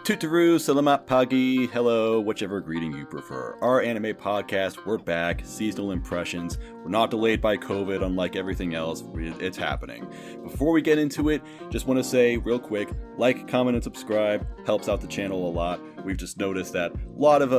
Tutaru, Salamat Pagi, hello, whichever greeting you prefer. Our anime podcast, we're back, seasonal impressions. We're not delayed by COVID, unlike everything else. It's happening. Before we get into it, just want to say real quick, like, comment, and subscribe. Helps out the channel a lot. We've just noticed that a lot of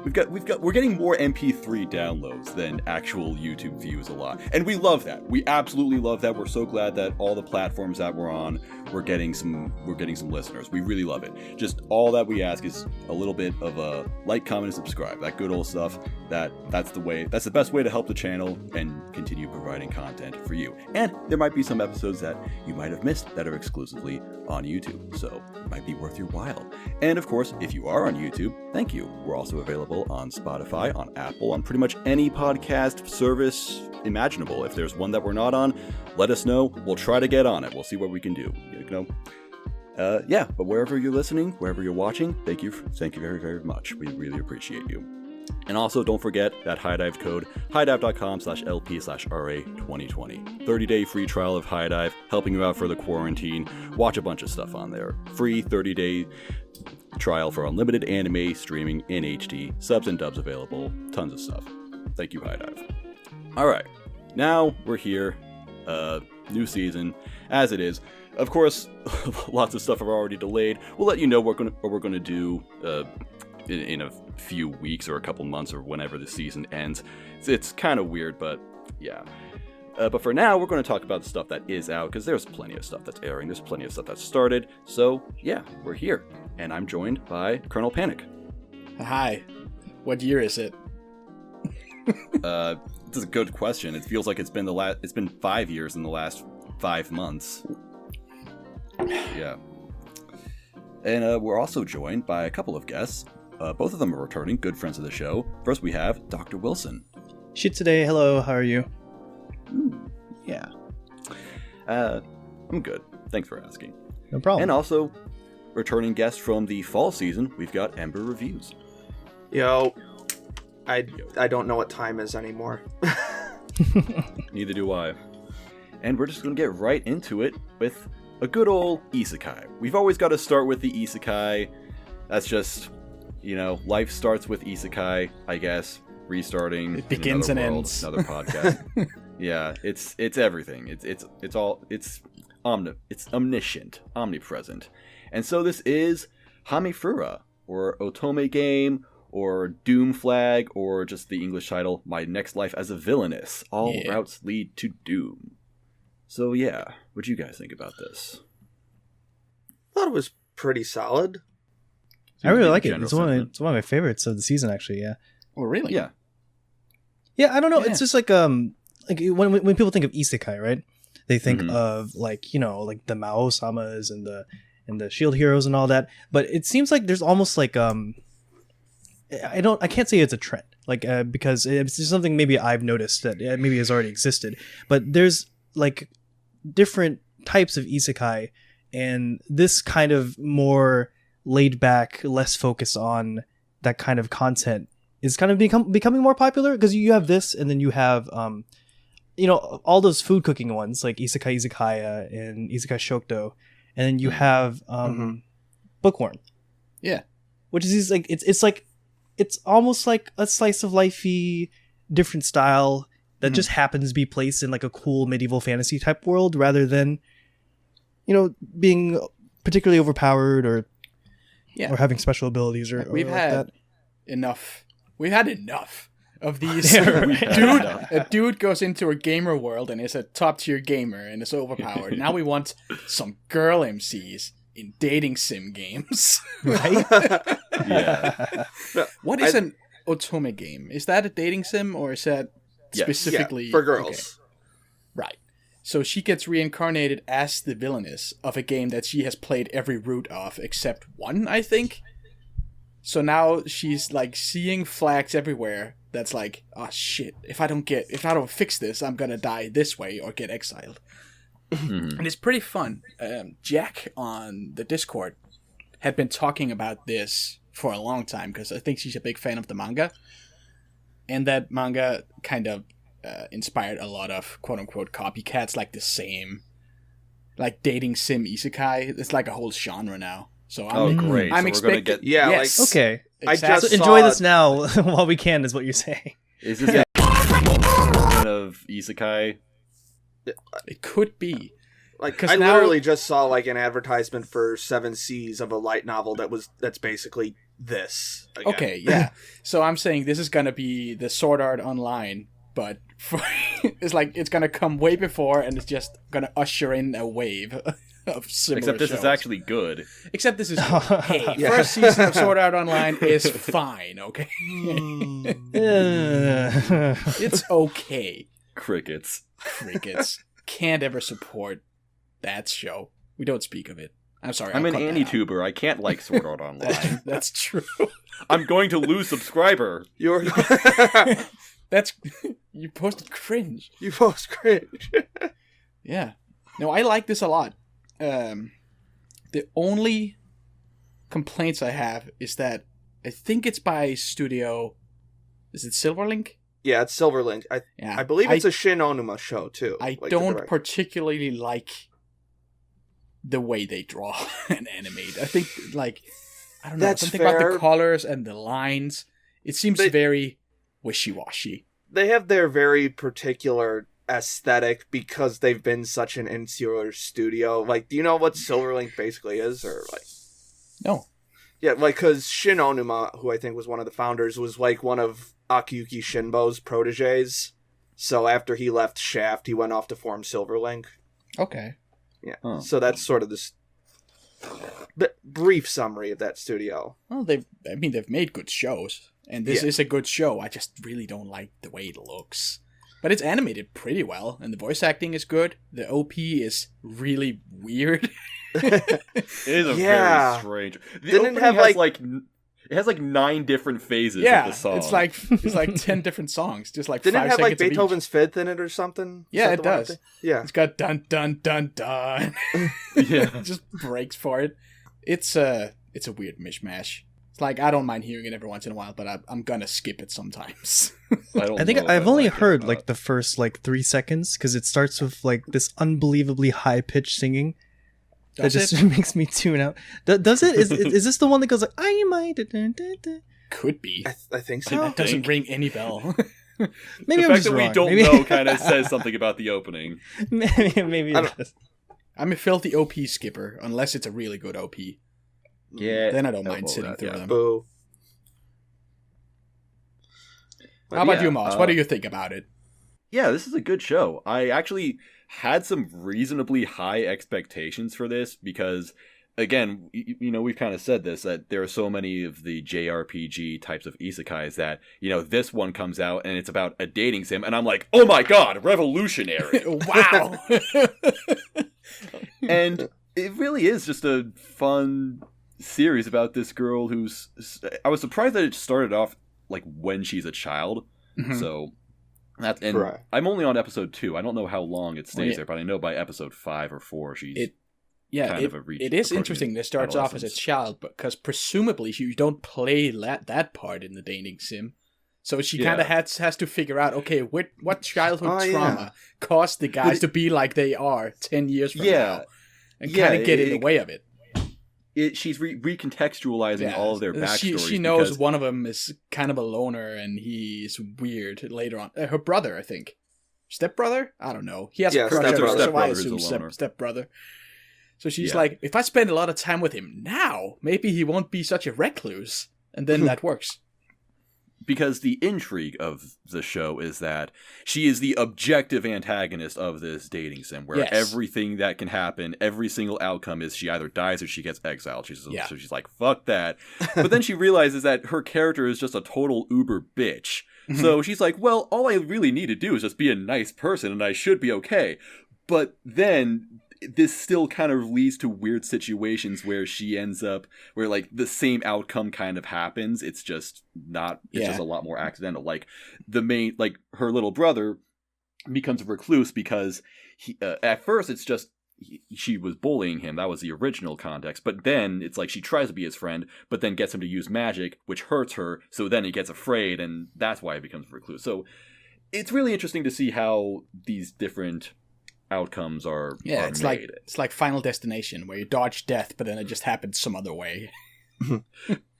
we're getting more MP3 downloads than actual YouTube views a lot, and we love that. We absolutely love that. We're so glad that all the platforms that we're on, we're getting some listeners. We really love it. Just all that we ask is a little bit of a like, comment, and subscribe. That good old stuff. That's the best way to help the channel and continue providing content for you. And there might be some episodes that you might have missed that are exclusively on YouTube, so it might be worth your while. And of course, if you are on YouTube, thank you. We're also available on Spotify, on Apple, on pretty much any podcast service imaginable. If there's one that we're not on, let us know. We'll try to get on it. We'll see what we can do. But wherever you're listening, wherever you're watching, thank you very, very much. We really appreciate you. And also, don't forget that HiDive code, highdive.com/LP/RA2020. 30-day free trial of HiDive, helping you out for the quarantine. Watch a bunch of stuff on there. Free 30-day trial for unlimited anime streaming in HD. Subs and dubs available. Tons of stuff. Thank you, HiDive. Alright, now we're here. New season, as it is. Of course, lots of stuff are already delayed. We'll let you know what we're going to do in a few weeks or a couple months or whenever the season ends. It's kind of weird, but yeah. But for now, we're going to talk about the stuff that is out, because there's plenty of stuff that's airing. There's plenty of stuff that's started. So yeah, we're here. And I'm joined by CoronelPanic. Hi. What year is it? This is a good question. It feels like it's been 5 years in the last 5 months. Yeah. And we're also joined by a couple of guests. Both of them are returning, good friends of the show. First, we have Dr. Wilson. Shit today. Hello, how are you? Ooh. Yeah. I'm good. Thanks for asking. No problem. And also, returning guest from the fall season, we've got Ember Reviews. Yo, I don't know what time is anymore. Neither do I. And we're just going to get right into it with a good old isekai. We've always got to start with the isekai. That's just, life starts with isekai, I guess. Restarting. It begins and ends. Another podcast. Yeah, it's everything. It's omniscient, omnipresent. And so this is Hamefura, or Otome Game, or Doom Flag, or just the English title, My Next Life as a Villainess. All routes lead to Doom. So yeah, what'd you guys think about this? I thought it was pretty solid. I really like it. It's one of my favorites of the season, actually. Yeah. Oh, really? Yeah. Yeah, I don't know. Yeah. It's just like when people think of isekai, right? They think of like the Mao-samas and the shield heroes and all that. But it seems like there's almost like I can't say it's a trend, like because it's just something maybe I've noticed that maybe has already existed. But there's like different types of isekai, and this kind of more laid back, less focused on that kind of content is kind of becoming more popular, because you have this, and then you have all those food cooking ones like Isekai Izakaya and Isekai Shokdo, and then you have Bookworm. Yeah. Which is like it's almost like a slice of lifey different style that just happens to be placed in like a cool medieval fantasy type world, rather than being particularly overpowered or having special abilities or we've like had that. enough. We've had enough of these. A dude goes into a gamer world and is a top tier gamer and is overpowered. Now we want some girl MCs in dating sim games, right? Yeah. What is an otome game? Is that a dating sim, or is that specifically for girls? Okay. Right. So she gets reincarnated as the villainess of a game that she has played every route of except one, I think. So now she's like seeing flags everywhere that's like, oh shit, if I don't fix this, I'm gonna die this way or get exiled. And it's pretty fun. Jack on the Discord had been talking about this for a long time, because I think she's a big fan of the manga. And that manga kind of inspired a lot of quote-unquote copycats, like the same, like dating sim isekai. It's like a whole genre now. So great! I'm so expecting. we're gonna get Yes. Okay. Exactly. So enjoy this now while we can, is what you're saying. Is this of isekai? It could be. Like 'Cause I now- literally just saw like an advertisement for 7 Seas of a light novel that's basically this. Again. Okay, yeah. So I'm saying this is gonna be the Sword Art Online, but it's like it's gonna come way before, and it's just gonna usher in a wave of similar Except this shows. is actually good. Except this is hey, Yeah. first season of Sword Art Online is fine, okay? It's okay. Crickets. Crickets can't ever support that show. We don't speak of it. I'm sorry. I'm I'll an cut that anti-tuber. I can't like Sword Art Online. That's true. I'm going to lose subscriber. You're That's you posted cringe. you post cringe. Yeah. No, I like this a lot. The only complaints I have is that I think it's by studio. Is it Silverlink? Yeah, it's Silverlink. Yeah. I believe it's a Shin Onuma show too. I like the don't direct- particularly like the way they draw and animate. I think like I don't know That's something about fair. the colors and the lines. It seems very wishy-washy. They have their very particular aesthetic because they've been such an insular studio. Like, do you know what Silverlink basically is, or like? No. Yeah, like because Shin Onuma, who I think was one of the founders, was like one of Akiyuki Shinbo's proteges. So after he left Shaft, he went off to form Silverlink. Okay. Yeah. Oh. So that's sort of this brief summary of that studio. Well, they've made good shows, and this Yeah. is a good show. I just really don't like the way it looks. But it's animated pretty well, and the voice acting is good. The OP is really weird. It is a Yeah. very strange. The Didn't it opening have, has like- it has like 9 different phases Yeah, of the song. it's like 10 different songs, just like Didn't 5 it have like seconds of each. Beethoven's Fifth in it or something? Yeah, Is it that the one I'm does. thinking? Yeah. It's got dun dun dun dun. Yeah. It just breaks for it. It's a weird mishmash. It's like I don't mind hearing it every once in a while, but I'm gonna skip it sometimes. I think I've only heard like the first like 3 seconds because it starts with like this unbelievably high pitched singing that Does just it? makes me tune out. Does it? Is this the one that goes like I might? Could be. I think But so. that doesn't think. ring any bell. Maybe the I'm fact just that we wrong. don't Maybe- know kind of says something about the opening. maybe I it don't- does. I'm a filthy OP skipper, unless it's a really good OP. Yeah. Then I don't I'll mind follow sitting that, through yeah. them. Boo. How about yeah, you, Moss? What do you think about it? Yeah, this is a good show. I actually had some reasonably high expectations for this because, again, we've kind of said this, that there are so many of the JRPG types of isekais that, this one comes out and it's about a dating sim, and I'm like, oh my god, revolutionary. Wow. And it really is just a fun series about this girl who's... I was surprised that it started off like when she's a child. Mhm. So that's... And Right. I'm only on episode 2. I don't know how long it stays Well, yeah. there, but I know by episode 5 or 4 she's... Yeah, kind of a reach it is approaching interesting that it starts off as a adolescence. child, because presumably you don't play that part in the dating sim. So she kind of has to figure out, okay, what childhood Oh, yeah. trauma caused the guys to be like they are 10 years from now, and kind of get in the way of it. She's recontextualizing all of their backstories. She knows because- one of them is kind of a loner and he's weird later on. Her brother, I think. Stepbrother? I don't know. He has Yeah, a crush on her, stepbrother. so I Stepbrother is a assume loner. stepbrother. So she's Yeah. like, if I spend a lot of time with him now, maybe he won't be such a recluse. And then that works. Because the intrigue of the show is that she is the objective antagonist of this dating sim, where Yes. everything that can happen, every single outcome is she either dies or she gets exiled. Yeah. So she's like, fuck that. But then she realizes that her character is just a total uber bitch. So she's like, well, all I really need to do is just be a nice person and I should be okay. But then this still kind of leads to weird situations where she ends up, where like the same outcome kind of happens. It's just not, it's just a lot more accidental. Like the main, like her little brother becomes a recluse because he, at first it's just, she was bullying him. That was the original context. But then it's like she tries to be his friend, but then gets him to use magic, which hurts her. So then he gets afraid, and that's why he becomes a recluse. So it's really interesting to see how these different outcomes are it's made. like Final Destination, where you dodge death, but then it just happens some other way.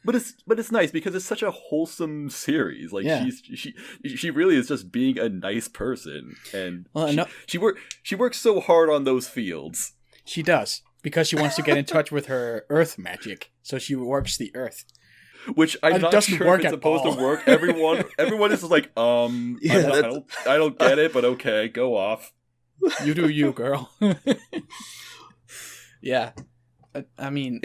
But it's nice because it's such a wholesome series. Like she really is just being a nice person, and she works so hard on those fields. She does, because she wants to get in touch with her earth magic, so she works the earth. Which I'm not sure if it's supposed to work. Everyone is like, I don't get it, but okay, go off. You do you, girl. Yeah. I mean,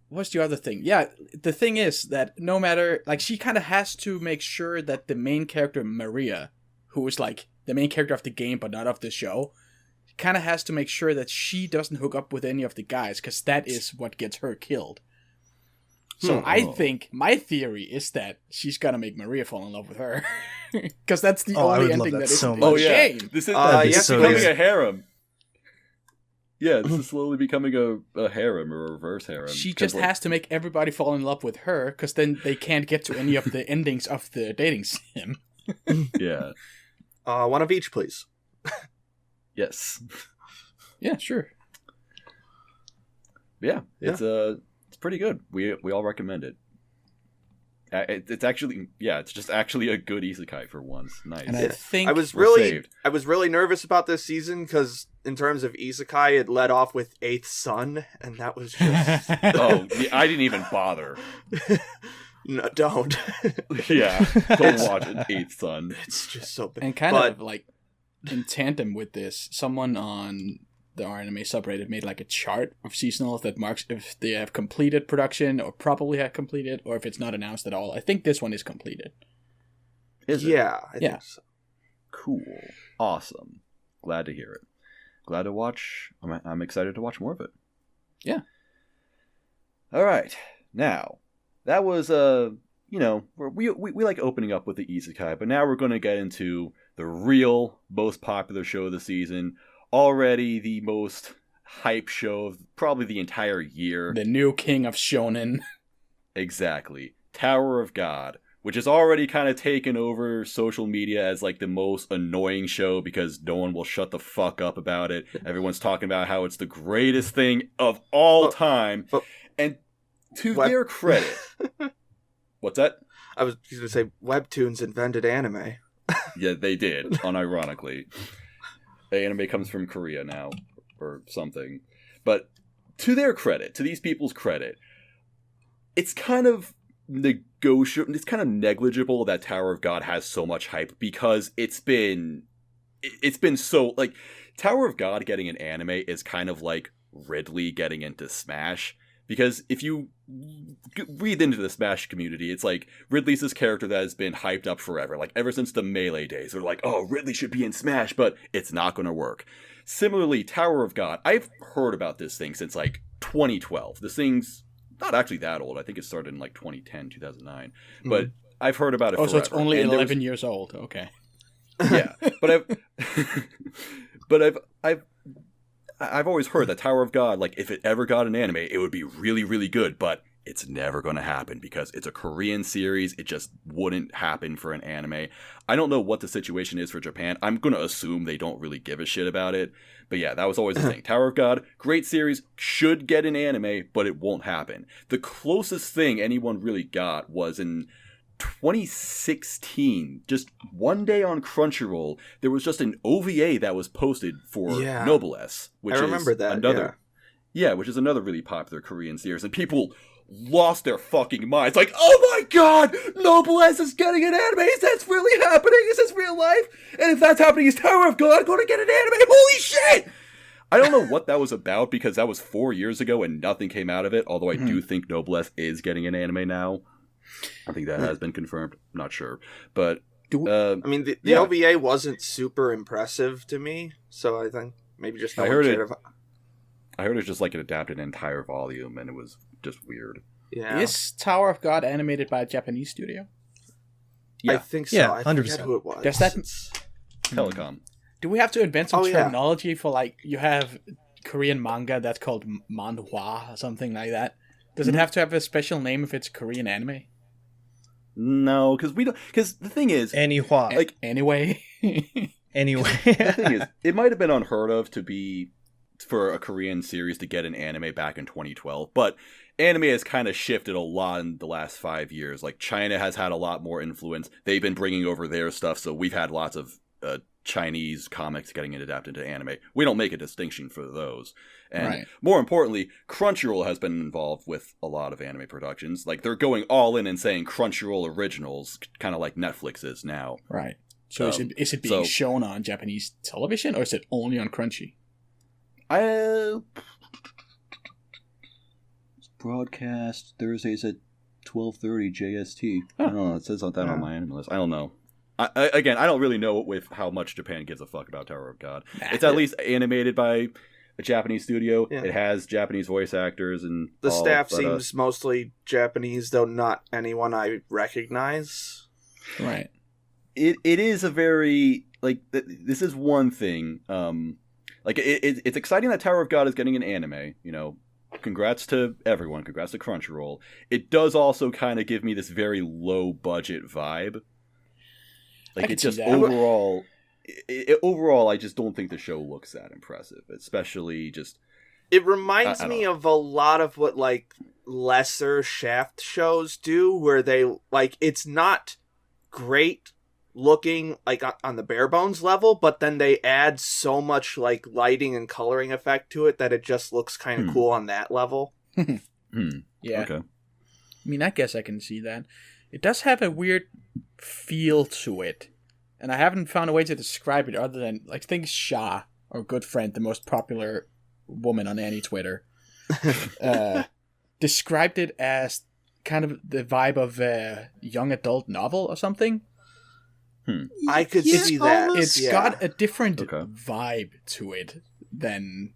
what's the other thing? Yeah, the thing is that no matter, like, she kind of has to make sure that the main character, Maria, who is like the main character of the game but not of the show, kind of has to make sure that she doesn't hook up with any of the guys, because that is what gets her killed. So I think my theory is that she's gonna make Maria fall in love with her, because that's the only ending that is in the game. This is becoming a harem. Yeah, this is slowly becoming a harem or a reverse harem. She just has to make everybody fall in love with her, because then they can't get to any of the endings of the dating sim. Yeah. One of each, please. Yes. Yeah, sure. Yeah, it's pretty good. We all recommend it. It's actually, it's just actually a good isekai for once. Nice. And I think I was really nervous about this season because in terms of isekai, it led off with Eighth Son, and that was just I didn't even bother. No, don't. Yeah, don't watch an Eighth Son. It's just so bad. And kind of like in tandem with this, someone on the anime subreddit made like a chart of seasonals that marks if they have completed production or probably have completed, or if it's not announced at all. I think this one is completed. Is it? Yeah, I think so. Cool. Awesome. Glad to hear it. Glad to watch. I'm excited to watch more of it. Yeah. All right. Now, that was we like opening up with the isekai, but now we're going to get into the real most popular show of the season. Already the most hype show of probably the entire year. The new king of shonen. Exactly. Tower of God, which has already kind of taken over social media as like the most annoying show because no one will shut the fuck up about it. Everyone's talking about how it's the greatest thing of all time. And to their credit... What's that? I was going to say Webtoons invented anime. Yeah, they did, unironically. Anime comes from Korea now, or something. But to their credit, to these people's credit, it's kind of it's kind of negligible that Tower of God has so much hype because it's been so, like, Tower of God getting an anime is kind of like Ridley getting into Smash. Because if you read into the Smash community, it's like Ridley's this character that has been hyped up forever. Like ever since the Melee days, they're like, oh, Ridley should be in Smash, but it's not going to work. Similarly, Tower of God, I've heard about this thing since like 2012. This thing's not actually that old. I think it started in like 2010, 2009. But I've heard about it forever. So it's only 11 years old. Okay. Yeah, but I've always heard that Tower of God, like, if it ever got an anime, it would be really, really good, but it's never going to happen because it's a Korean series. It just wouldn't happen for an anime. I don't know what the situation is for Japan. I'm going to assume they don't really give a shit about it. But yeah, that was always the thing. Tower of God, great series, should get an anime, but it won't happen. The closest thing anyone really got was in 2016, just one day on Crunchyroll, there was just an OVA that was posted for Noblesse, which I remember that, which is another really popular Korean series, and people lost their fucking minds, like, oh my god, Noblesse is getting an anime, is that really happening? Is this real life? And if that's happening, is Tower of God going to get an anime? Holy shit! I don't know what that was about, because that was 4 years ago and nothing came out of it, although I do think Noblesse is getting an anime now. I think that has been confirmed. I'm not sure. But, I mean, the OVA wasn't super impressive to me, so I think maybe just I heard it's just like it adapted an entire volume, and it was just weird. Yeah. Is Tower of God animated by a Japanese studio? Yeah. I think so. Yeah, I 100%. forget who it was. Does that... Telecom. Do we have to invent some terminology for, like, you have Korean manga that's called manhwa or something like that? Does it have to have a special name if it's Korean anime? No, because we don't. Because the thing is, anyway, like anyway, Anyway, The thing is, it might have been unheard of for a Korean series to get an anime back in 2012, but anime has kind of shifted a lot in the last 5 years. Like, China has had a lot more influence. They've been bringing over their stuff, so we've had lots of Chinese comics getting adapted into anime. We don't make a distinction for those. And more importantly, Crunchyroll has been involved with a lot of anime productions. Like, they're going all in and saying Crunchyroll originals, kind of like Netflix is now. Right. So is it being shown on Japanese television, or is it only on Crunchy? Broadcast Thursdays at 12:30 JST. I don't know. It says that on my anime list. I don't know. I don't really know with how much Japan gives a fuck about Tower of God. It's at least animated by a Japanese studio. Yeah. It has Japanese voice actors and the staff seems mostly Japanese, though not anyone I recognize. Right. It is a very this is one thing. It's exciting that Tower of God is getting an anime. You know, congrats to everyone. Congrats to Crunchyroll. It does also kind of give me this very low budget vibe. Like, it's just overall, I just don't think the show looks that impressive. Especially just, it reminds me of a lot of what like lesser Shaft shows do, where they it's not great looking like on the bare bones level, but then they add so much like lighting and coloring effect to it that it just looks kind of cool on that level. Yeah. Okay. I mean, I guess I can see that. It does have a weird feel to it, and I haven't found a way to describe it other than, like, think Sha, our good friend, the most popular woman on any Twitter, described it as kind of the vibe of a young adult novel or something. I could see that. It's got a different vibe to it than...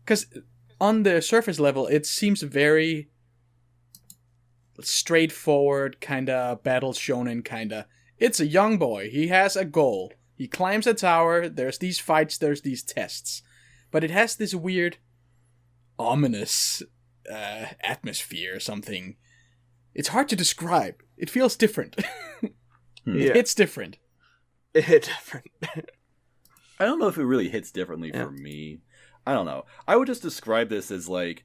Because on the surface level, it seems very straightforward, kind of battle shonen, kind of. It's a young boy. He has a goal. He climbs a tower. There's these fights. There's these tests. But it has this weird, ominous atmosphere or something. It's hard to describe. It feels different. It's different. It's different. I don't know if it really hits differently for me. I don't know. I would just describe this as I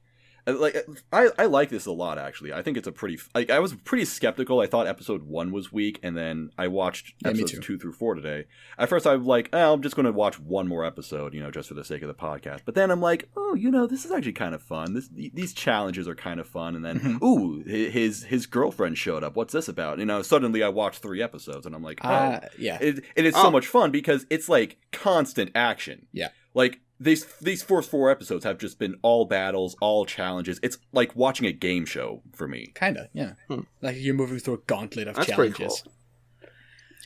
like this a lot, actually. I think it's a pretty... I was pretty skeptical. I thought episode 1 was weak, and then I watched episodes 2 through 4 today. At first, I was like, I'm just going to watch one more episode, just for the sake of the podcast. But then I'm like, this is actually kind of fun. These challenges are kind of fun. And then, his girlfriend showed up. What's this about? Suddenly I watched 3 episodes, and I'm like, yeah. It is so much fun because it's, like, constant action. Yeah. Like... These first 4 episodes have just been all battles, all challenges. It's like watching a game show for me. Kinda, yeah. Like you're moving through a gauntlet of challenges. Pretty cool.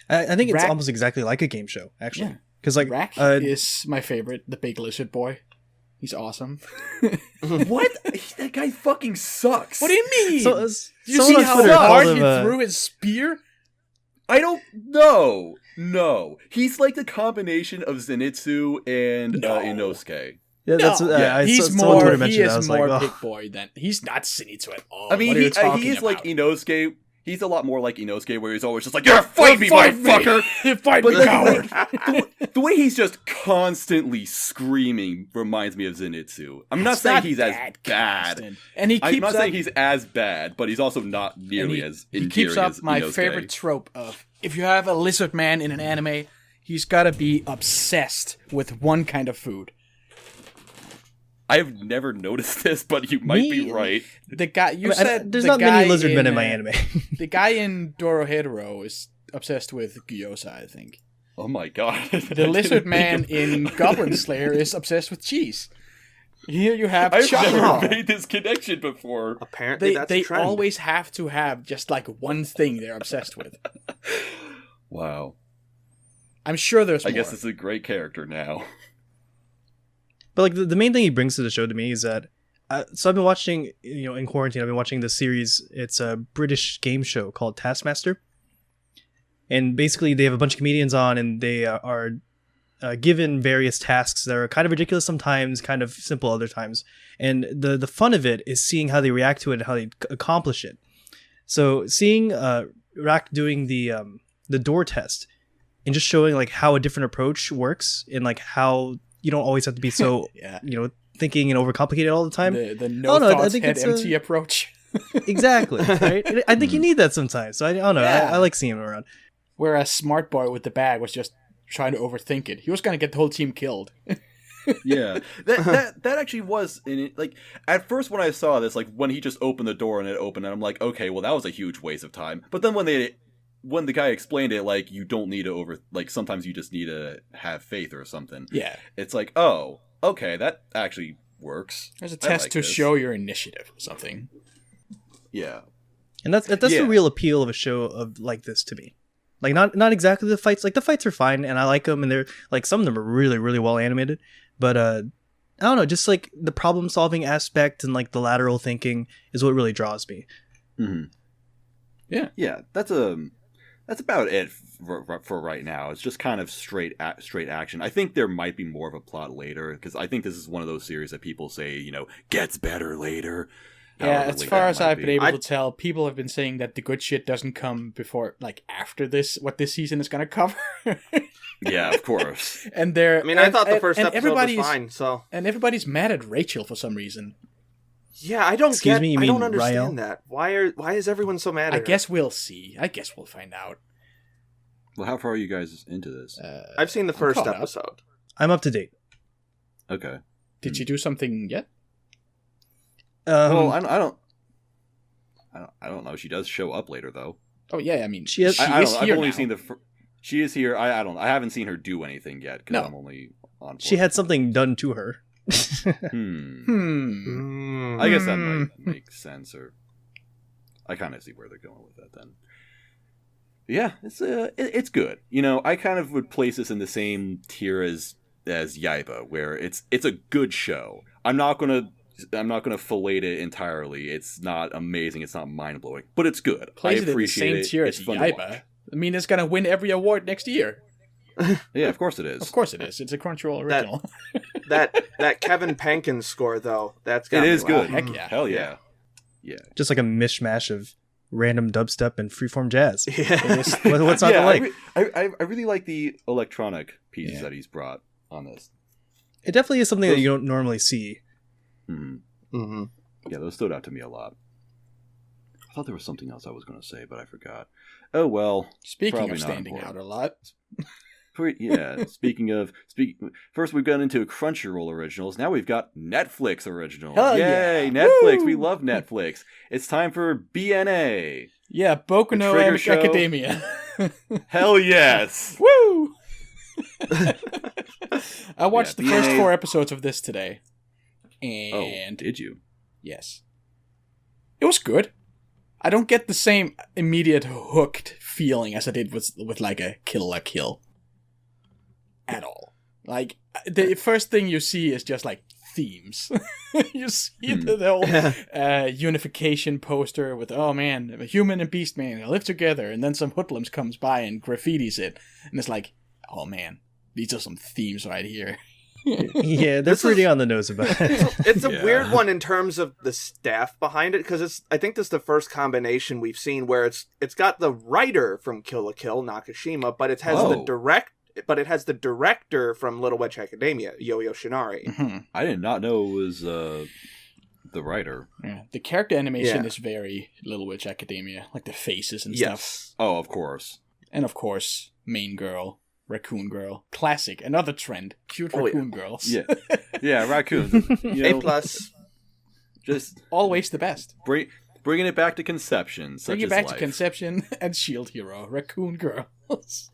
I think it's almost exactly like a game show, actually. Because Rack is my favorite, the big lizard boy. He's awesome. What? That guy fucking sucks. What do you mean? So, you see how hard he threw his spear? I don't know. No. He's like the combination of Zenitsu and Inosuke. Yeah, that's he's more big boy than... He's not Zenitsu at all. I mean, he is about? Like Inosuke. He's a lot more like Inosuke, where he's always just like, fight me, motherfucker! Fight me, coward! The way he's just constantly screaming reminds me of Zenitsu. I'm not saying he's as bad. And I'm not saying he's as bad, but he's also not nearly as endearing as Inosuke. He keeps up my favorite trope of, if you have a lizard man in an anime, he's gotta be obsessed with one kind of food. I've never noticed this, but you might be right. The guy said there's not many lizard men in my anime. The guy in Dorohedoro is obsessed with gyoza, I think. Oh my god! The lizard man in Goblin Slayer is obsessed with cheese. Here you have. I've never made this connection before. Apparently, that's they a trend. always have to have just like one thing they're obsessed with. Wow. I'm sure there's more. I guess it's a great character now. But like the main thing he brings to the show to me is that, so I've been watching, in quarantine, I've been watching this series. It's a British game show called Taskmaster. And basically they have a bunch of comedians on, and they are given various tasks that are kind of ridiculous sometimes, kind of simple other times. And the fun of it is seeing how they react to it and how they accomplish it. So seeing Rack doing the door test, and just showing like how a different approach works and like how you don't always have to be so thinking and overcomplicate all the time. The no thoughts head empty approach. Exactly, right? I think you need that sometimes. So I don't know. Yeah. I like seeing him around. Whereas Smart Boy with the bag was just trying to overthink it. He was going to get the whole team killed. Yeah, that actually was in it. Like at first when I saw this, like when he just opened the door and it opened, and I'm like, okay, well that was a huge waste of time. But then when the guy explained it, like you don't need to sometimes you just need to have faith or something. Yeah, it's like, oh, okay, that actually works. There's a test to show your initiative or something. Yeah, and that's the real appeal of a show of like this to me. Like not exactly the fights. Like the fights are fine, and I like them, and they're like some of them are really really well animated. But I don't know, just like the problem solving aspect and like the lateral thinking is what really draws me. Mm-hmm. Yeah, that's about it for right now. It's just kind of straight action. I think there might be more of a plot later because I think this is one of those series that people say gets better later. Yeah, as far as I've been able to tell, people have been saying that the good shit doesn't come before, like, after this, what this season is going to cover. Yeah, of course. And I thought the first episode was fine, so... And everybody's mad at Rachel for some reason. Yeah, I don't I don't understand that. Why is everyone so mad at her? I guess we'll see. I guess we'll find out. Well, how far are you guys into this? I've seen the first episode. I'm up to date. Okay. Did you do something yet? Well, I don't know. She does show up later, though. Oh yeah, I mean, she is here. I've only seen she is here. I haven't seen her do anything yet because I'm only on. She had something done to her. I guess that might make sense, or I kind of see where they're going with that. Then, yeah, it's good. I kind of would place this in the same tier as Yaiba, where it's a good show. I'm not gonna fillet it entirely. It's not amazing. It's not mind blowing, but it's good. I appreciate it. Tier as Yaiba. I mean, it's gonna win every award next year. Yeah, of course it is. Of course it is. It's a Crunchyroll original. That Kevin Penkin score though, it is good. Heck yeah. Hell yeah. Yeah. Just like a mishmash of random dubstep and freeform jazz. Yeah. What's not to like? I really like the electronic pieces that he's brought on this. It definitely is something that you don't normally see. Mm-hmm. Mm-hmm. Yeah, those stood out to me a lot. I thought there was something else I was going to say, but I forgot. Oh well. Speaking of standing out a lot. First we've gone into Crunchyroll originals. Now we've got Netflix originals. Hell Yay, yeah. Netflix! Woo! We love Netflix. It's time for BNA. Yeah, Boku no Academia. Hell yes! Woo! I watched the first 4 episodes of this today. And did you? Yes. It was good. I don't get the same immediate hooked feeling as I did with like a Kill la Kill. At all. Like, the first thing you see is just like themes. You see the whole unification poster with, oh man, a human and beast man, they live together, and then some hoodlums comes by and graffitis it. And it's like, oh man, these are some themes right here. Yeah, they're pretty on the nose about it. It's a weird one in terms of the staff behind it, because I think this is the first combination we've seen where it's got the writer from Kill la Kill, Nakashima, but it has it has the director from Little Witch Academia, Yo Yoshinari. Mm-hmm. I did not know it was the writer. Yeah, the character animation is very Little Witch Academia, like the faces and stuff. Oh, of course. And of course, main girl. Raccoon girl. Classic. Another trend. Cute raccoon girls. Yeah. Yeah, raccoons. A+. Just always the best. Bringing it back to conception. Bring it back to conception and Shield Hero. Raccoon girls.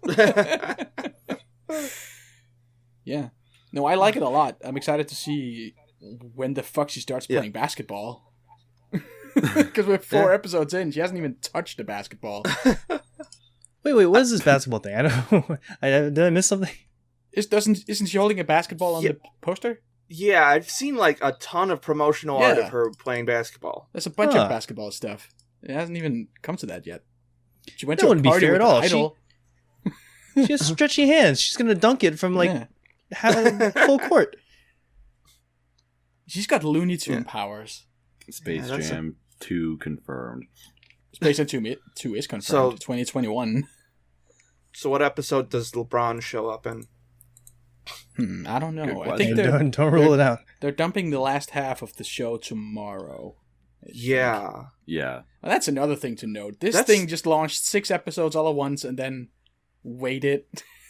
Yeah. No, I like it a lot. I'm excited to see when the fuck she starts playing basketball. Because we're 4 episodes in. She hasn't even touched a basketball. Wait, what is this basketball thing? I don't. Did I miss something? Isn't she holding a basketball on the poster? Yeah, I've seen like a ton of promotional art of her playing basketball. There's a bunch of basketball stuff. It hasn't even come to that yet. She went that to a wouldn't party be fair with at all. Idol. She has stretchy hands. She's gonna dunk it from like full court. She's got Looney Tune powers. Space Jam 2 confirmed. Space Jam 2 is confirmed. 2021. So what episode does LeBron show up in? I don't know. Good I think don't rule it out. They're dumping the last half of the show tomorrow. Yeah. Yeah. Well, that's another thing to note. This thing just launched 6 episodes all at once and then waited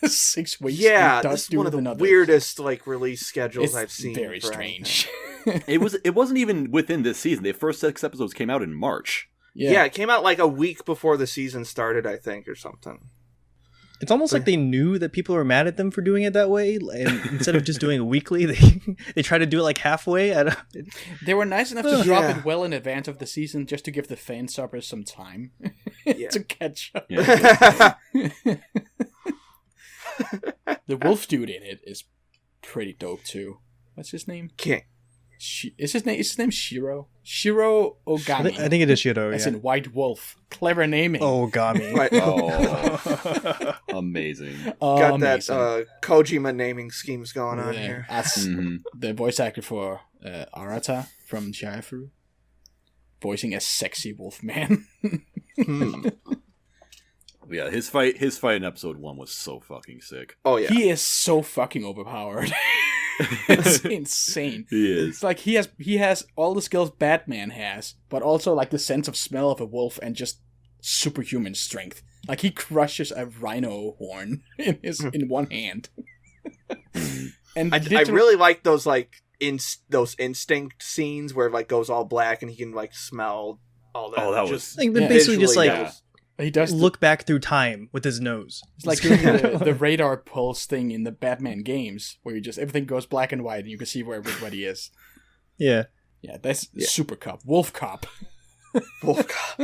6 weeks. Yeah, this is one of the weirdest release schedules I've seen. Very strange. It wasn't even within this season. The first 6 episodes came out in March. Yeah, it came out a week before the season started, I think, or something. It's almost like they knew that people were mad at them for doing it that way, and instead of just doing it weekly, they try to do it halfway. They were nice enough to drop it well in advance of the season, just to give the fan subbers some time to catch up. Yeah. The wolf dude in it is pretty dope too. What's his name? King. Is his name Shiro? Shiro Ogami. I think it is Shiro. As in White Wolf. Clever naming. Ogami. Oh, amazing. Got that Kojima naming schemes going on here. That's the voice actor for Arata from Jaifuru, voicing a sexy wolf man. Yeah, his fight in episode 1 was so fucking sick. Oh yeah, he is so fucking overpowered. It's insane. He is. It's like he has all the skills Batman has, but also the sense of smell of a wolf and just superhuman strength. He crushes a rhino horn in one hand. And I really like those those instinct scenes where it goes all black and he can smell all that. Oh, that was basically just he does look back through time with his nose. It's like doing the radar pulse thing in the Batman games, where everything goes black and white, and you can see where everybody is. Yeah, that's Super Cop, Wolf Cop, Wolf Cop.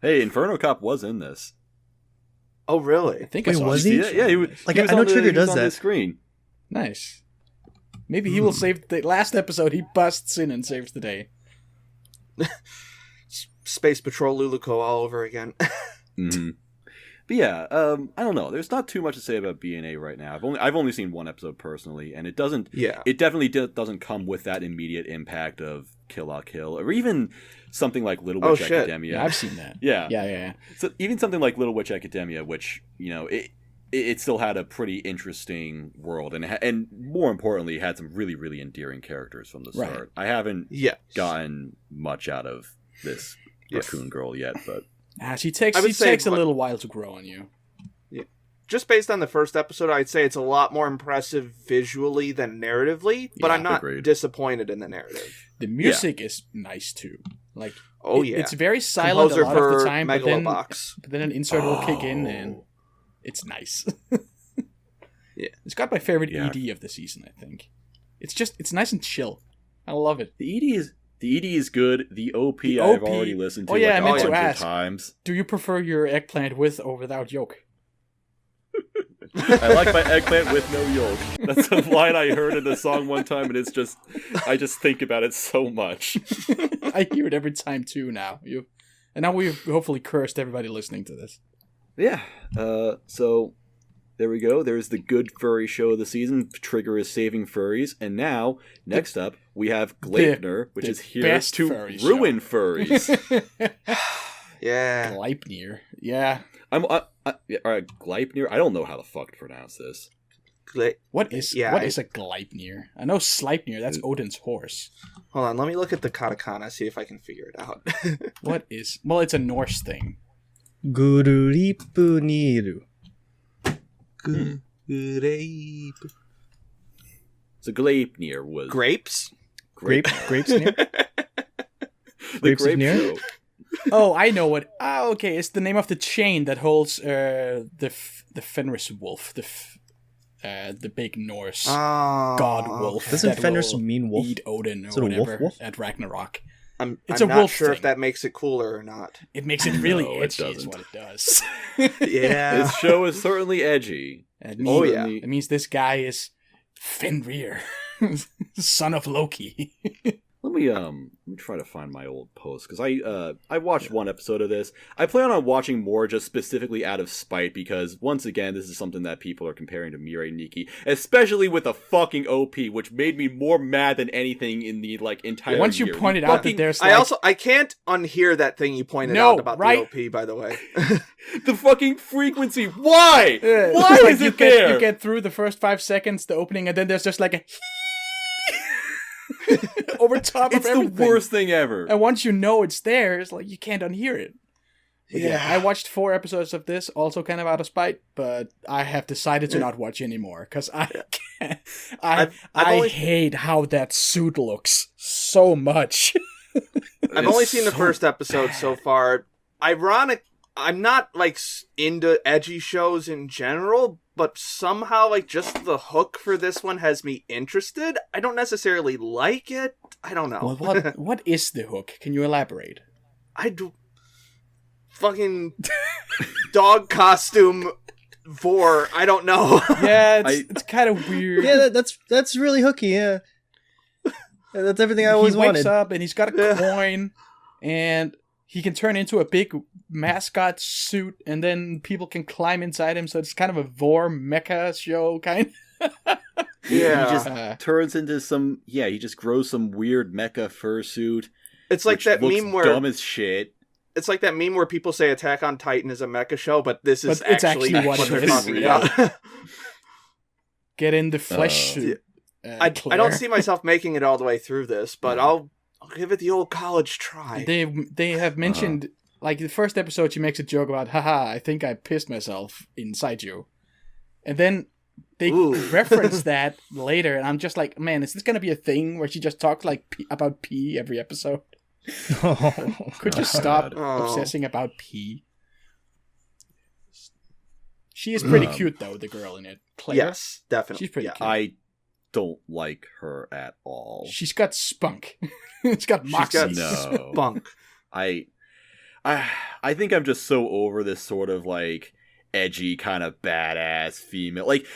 Hey, Inferno Cop was in this. Oh, really? I think Wait, was he? Yeah, he was. I know Trigger does that. The screen. Nice. Maybe he will save the last episode. He busts in and saves the day. Space Patrol Luluco all over again. Mm-hmm. But yeah, I don't know. There's not too much to say about BNA right now. I've only seen one episode personally, and it doesn't. Yeah, it definitely doesn't come with that immediate impact of Kill la Kill, or even something like Little Witch Academia. Yeah, I've seen that. Yeah. So even something like Little Witch Academia, which it still had a pretty interesting world, and more importantly, had some really, really endearing characters from the start. Right. I haven't gotten much out of this raccoon girl yet, but she takes a little while to grow on you. Yeah. Just based on the first episode, I'd say it's a lot more impressive visually than narratively, but I'm not disappointed in the narrative. The music is nice too. It's very silent Composer a lot of the time, but then an insert will kick in and it's nice. Yeah, it's got my favorite ED of the season. I think it's nice and chill. I love it. The ED is good. The OP I've already listened to I meant to ask, times. Do you prefer your eggplant with or without yolk? I like my eggplant with no yolk. That's a line I heard in the song one time, and I just think about it so much. I hear it every time too now. And now we've hopefully cursed everybody listening to this. Yeah. So there we go. There's the good furry show of the season. Trigger is saving furries. And now, next up, we have Gleipnir, which is here to ruin furries. Yeah. Gleipnir. Yeah. All right, Gleipnir. I don't know how the fuck to pronounce this. What is a Gleipnir? I know Sleipnir. That's Odin's horse. Hold on. Let me look at the katakana, see if I can figure it out. What is... Well, it's a Norse thing. Gururipuniru. So Gleipnir was... Grapes? Grapes near? Grapes near? Oh, I know what... okay, it's the name of the chain that holds the Fenris wolf, the big Norse god wolf. Doesn't Fenris mean wolf? Eat Odin or whatever wolf? At Ragnarok. I'm not sure if that makes it cooler or not. It makes it really edgy is what it does. Yeah. This show is certainly edgy. It means this guy is Fenrir, son of Loki. Let me try to find my old post, because I watched one episode of this. I plan on watching more just specifically out of spite, because once again, this is something that people are comparing to Mirai Nikki, especially with the fucking OP, which made me more mad than anything in the entire Once year. you pointed out that there's I can't unhear that thing you pointed out about the OP, by the way. The fucking frequency. Why? Why like is it there? You get through the first 5 seconds, the opening, and then there's just like a over top of everything. It's the worst thing ever. And once you know it's there, it's like you can't unhear it. Yeah, I watched 4 episodes of this, also kind of out of spite, but I have decided to not watch anymore because I can't. I hate how that suit looks so much. I've only seen the first episode so far. Ironic, I'm not like into edgy shows in general, but somehow like just the hook for this one has me interested. I don't necessarily like it. I don't know. Well, what is the hook? Can you elaborate? Fucking dog costume vor. I don't know. Yeah, it's kind of weird. Yeah, that's really hooky. Yeah, that's everything I always wanted. He wakes up and he's got a coin, and he can turn into a big mascot suit, and then people can climb inside him. So it's kind of a vor mecha show, kind. Yeah, he just turns into some. Yeah, he just grows some weird mecha fursuit. It's like that meme where dumb as shit. It's like that meme where people say Attack on Titan is a mecha show, but this is it's actually what they're it is. talking about. Get in the flesh suit. I don't see myself making it all the way through this, but I'll give it the old college try. They have mentioned, like, the first episode, she makes a joke about, haha, I think I pissed myself inside you. And then they reference that later, and I'm just like, man, is this going to be a thing where she just talks like about pee every episode? Could you stop obsessing about pee? She is pretty cute, though, the girl in it. Claire. Yes, definitely. She's pretty cute. I don't like her at all. She's got spunk. She's got moxie. Spunk. I think I'm just so over this sort of like edgy kind of badass female. Like,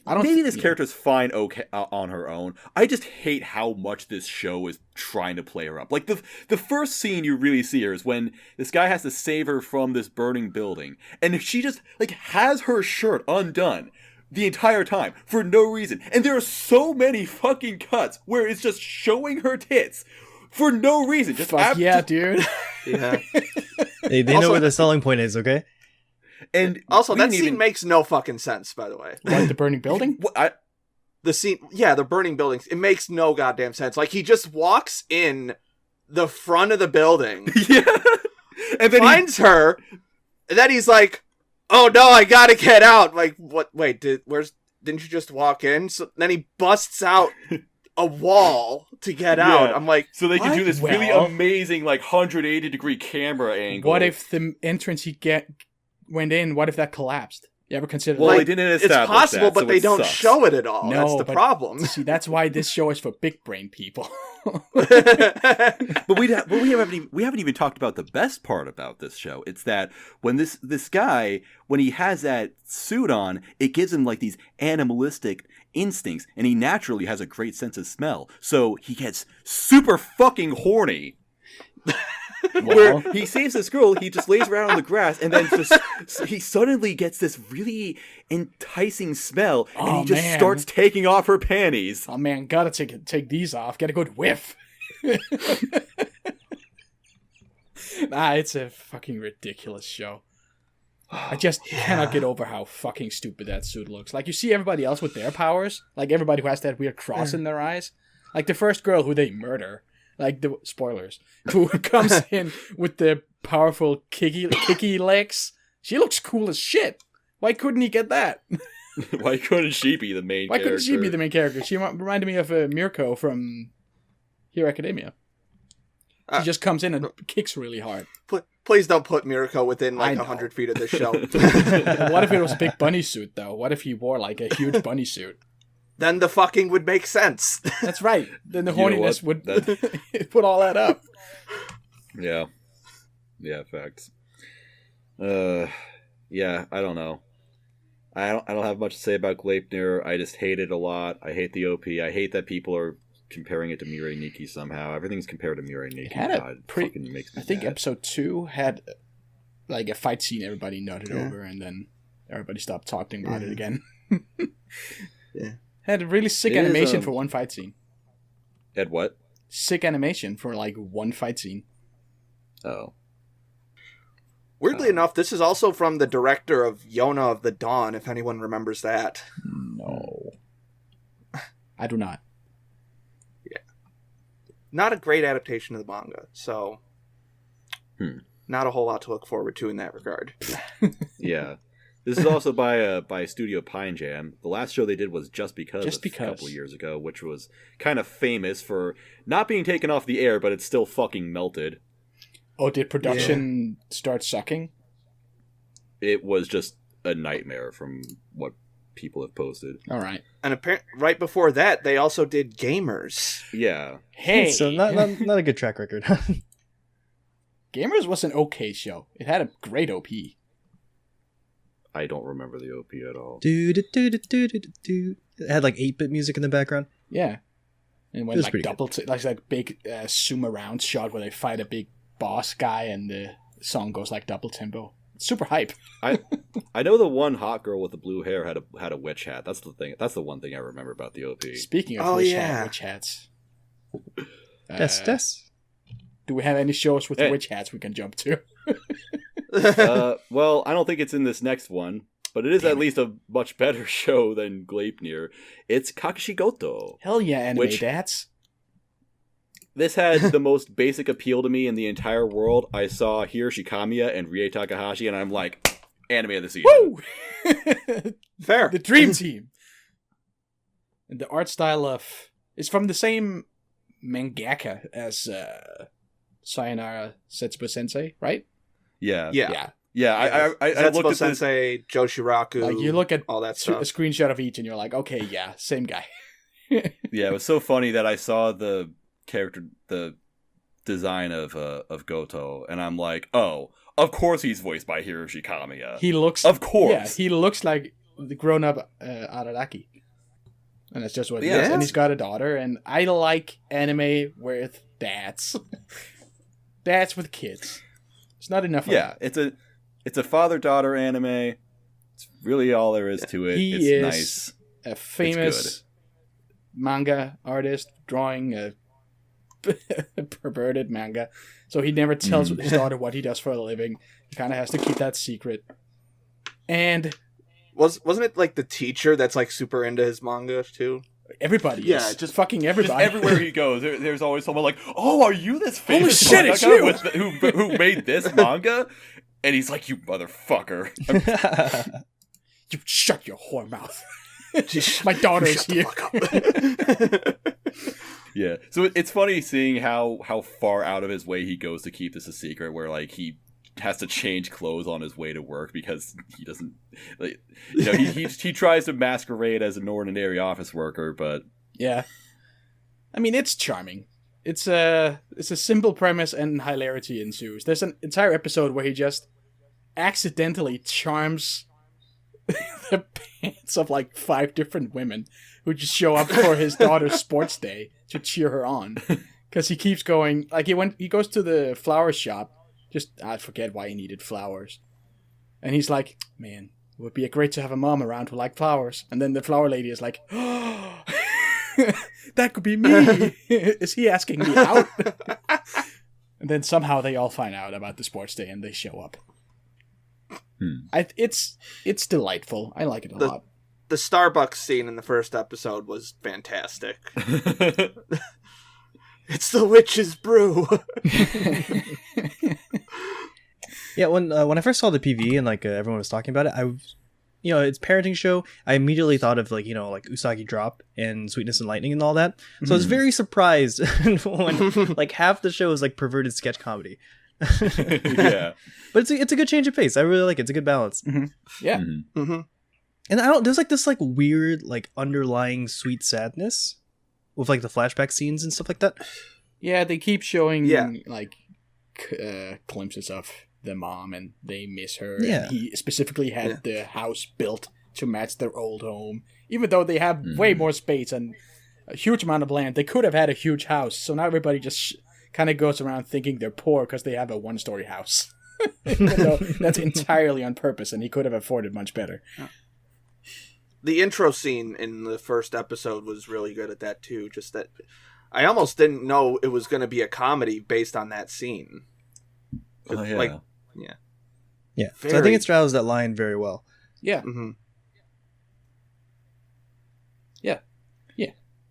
maybe this character's fine on her own. I just hate how much this show is trying to play her up. Like, the first scene you really see her is when this guy has to save her from this burning building, and she just like has her shirt undone the entire time for no reason. And there are so many fucking cuts where it's just showing her tits for no reason. Just yeah, dude. Yeah. They know where the selling point is, okay? And also, that scene makes no fucking sense, by the way. What, the burning building? The scene, the burning buildings. It makes no goddamn sense. Like, he just walks in the front of the building. Yeah. And then finds her, and then he's like, oh no, I gotta get out. Like, what? Wait, didn't you just walk in? So then he busts out a wall to get out. I'm like, so they can do this really amazing, like, 180-degree camera angle. What if the entrance he went in? What if that collapsed? You ever consider? Well, that? they didn't establish it's possible, that, but so they don't show it at all. No, that's the problem. See, that's why this show is for big brain people. But we haven't even talked about the best part about this show. It's that when this guy, when he has that suit on, it gives him like these animalistic instincts, and he naturally has a great sense of smell. So he gets super fucking horny. Where he saves this girl, he just lays around on the grass, and then he suddenly gets this really enticing smell, and he just starts taking off her panties. Oh man, gotta take these off. Get a good whiff. It's a fucking ridiculous show. I just cannot get over how fucking stupid that suit looks. Like, you see everybody else with their powers, like everybody who has that weird cross in their eyes, like the first girl who they murder. Like, the spoilers, who comes in with the powerful kicky legs. She looks cool as shit. Why couldn't he get that? Why couldn't she be the main character? Why couldn't she be the main character? She reminded me of Mirko from Hero Academia. She just comes in and kicks really hard. Please don't put Mirko within, like, 100 feet of this show. What if it was a big bunny suit, though? What if he wore, like, a huge bunny suit? Then the fucking would make sense. That's right. Then the horniness would put all that up. Yeah. Yeah, facts. Yeah, I don't know. I don't have much to say about Gleipnir. I just hate it a lot. I hate the OP. I hate that people are comparing it to Mirai Nikki somehow. Everything's compared to Mirai Nikki. It had a fucking makes me I think mad. episode 2 had like a fight scene everybody nodded over, and then everybody stopped talking about it again. Yeah. Had a really sick It is, animation for one fight scene. Ed, what? Sick animation for like one fight scene. Oh. Weirdly enough, this is also from the director of Yona of the Dawn, if anyone remembers that. No. I do not. Not a great adaptation of the manga, so not a whole lot to look forward to in that regard. Yeah. This is also by Studio Pine Jam. The last show they did was Just Because a couple of years ago, which was kind of famous for not being taken off the air, but it's still fucking melted. Oh, did production start sucking? It was just a nightmare from what people have posted. All right. And right before that, they also did Gamers. Yeah. Hey! So not a good track record. Gamers was an okay show. It had a great OP. I don't remember the OP at all. It had like 8-bit music in the background. Yeah. And it went was like pretty double, like big zoom around shot where they fight a big boss guy and the song goes like double tempo. It's super hype. I know the one hot girl with the blue hair had a witch hat. That's the thing. That's the one thing I remember about the OP. Speaking of witch hats. Des. Do we have any shows with witch hats we can jump to? Well, I don't think it's in this next one, but it is at least a much better show than Gleipnir. It's Kakushigoto. Hell yeah, anime dads. This had the most basic appeal to me in the entire world. I saw Hiroshi Kamiya and Rie Takahashi, and I'm like, anime of the season. Woo! Fair. The dream team. And the art style is from the same mangaka as Sayonara Setsubo Sensei, right? Yeah. Yeah. I looked at Sensei, Joshiraku, Like you look at all that a stuff. screenshot of each, and you're like, okay, yeah, same guy. Yeah, it was so funny that I saw the design of Goto, and I'm like, oh, of course he's voiced by Hiroshi Kamiya. He looks, of course, yeah, he looks like the grown-up Araraki, and that's just what he is. And he's got a daughter, and I like anime with dads, dads with kids. It's not enough. Yeah, it's a father-daughter anime. It's really all there is to it. He it's is nice. A famous manga artist drawing a perverted manga, so he never tells his daughter what he does for a living. He kind of has to keep that secret. And wasn't it like the teacher that's like super into his manga too? Everybody is. Just fucking everybody. Just everywhere he goes, there's always someone like, oh, are you this famous shit, it's you! who made this manga? And he's like, you motherfucker. You shut your whore mouth. My daughter is here. Yeah, so it's funny seeing how far out of his way he goes to keep this a secret, where like he has to change clothes on his way to work because he doesn't, like, you know, he tries to masquerade as an ordinary office worker, but yeah, I mean, it's charming. It's a simple premise and hilarity ensues. There's an entire episode where he just accidentally charms the pants of like 5 different women who just show up for his daughter's sports day to cheer her on, because he keeps going. Like he goes to the flower shop. Just I forget why he needed flowers, and he's like, "Man, it would be great to have a mom around who liked flowers." And then the flower lady is like, "Oh, that could be me. Is he asking me out?" And then somehow they all find out about the sports day and they show up. It's delightful. I like it a lot. The Starbucks scene in the first episode was fantastic. It's the witch's brew. Yeah, when I first saw the PV and like everyone was talking about it, it's parenting show. I immediately thought of like Usagi Drop and Sweetness and Lightning and all that. So I was very surprised when like half the show is like perverted sketch comedy. Yeah, but it's a good change of pace. I really like it. It's a good balance. Mm-hmm. Yeah. Mm-hmm. And there's like this like weird like underlying sweet sadness with like the flashback scenes and stuff like that. Yeah, they keep showing like glimpses of the mom and they miss her. Yeah. And he specifically had the house built to match their old home, even though they have way more space and a huge amount of land. They could have had a huge house, so now everybody just kind of goes around thinking they're poor because they have a one-story house. Even though that's entirely on purpose, and he could have afforded much better. The intro scene in the first episode was really good at that too. Just that I almost didn't know it was going to be a comedy based on that scene. Oh, yeah. Like, yeah. So I think it straddles that line very well. Yeah. Mm-hmm.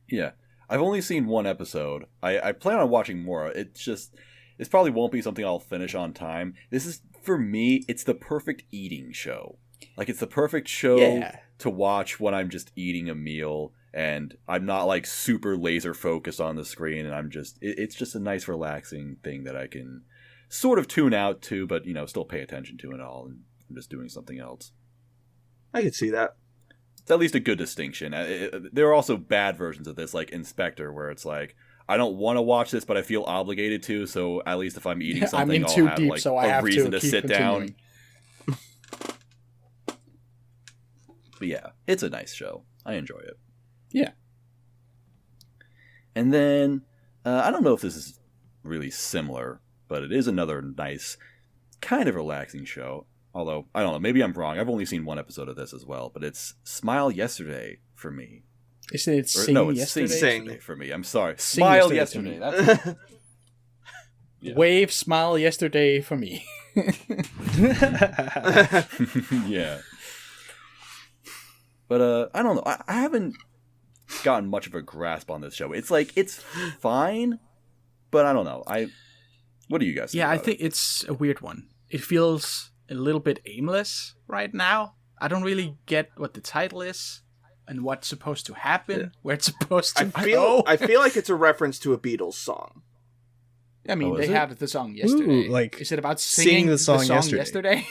Yeah. I've only seen one episode. I plan on watching more. It probably won't be something I'll finish on time. This is, for me, it's the perfect eating show. Like, it's the perfect show to watch when I'm just eating a meal and I'm not like super laser focused on the screen, and it's just a nice relaxing thing that I can sort of tune out to, but still pay attention to and all, and I'm just doing something else. I can see that. It's at least a good distinction. There are also bad versions of this, like Inspector, where it's like, I don't want to watch this, but I feel obligated to, so at least if I'm eating something, I'll have like a reason to sit down. But yeah, it's a nice show. I enjoy it. Yeah. And then, I don't know if this is really similar, but it is another nice, kind of relaxing show. Although, I don't know, maybe I'm wrong. I've only seen one episode of this as well, but it's Smile Yesterday for me. Isn't it Sing Yesterday? Sing Yesterday for me. I'm sorry. Smile Yesterday. That's Wave Smile Yesterday for me. Yeah. But, I don't know. I haven't gotten much of a grasp on this show. It's like, it's fine, but I don't know. What do you guys think? Yeah, I think it's a weird one. It feels a little bit aimless right now. I don't really get what the title is and what's supposed to happen, where it's supposed to go. I feel like it's a reference to a Beatles song. I mean, they had the song yesterday. Ooh, is it about singing the song yesterday?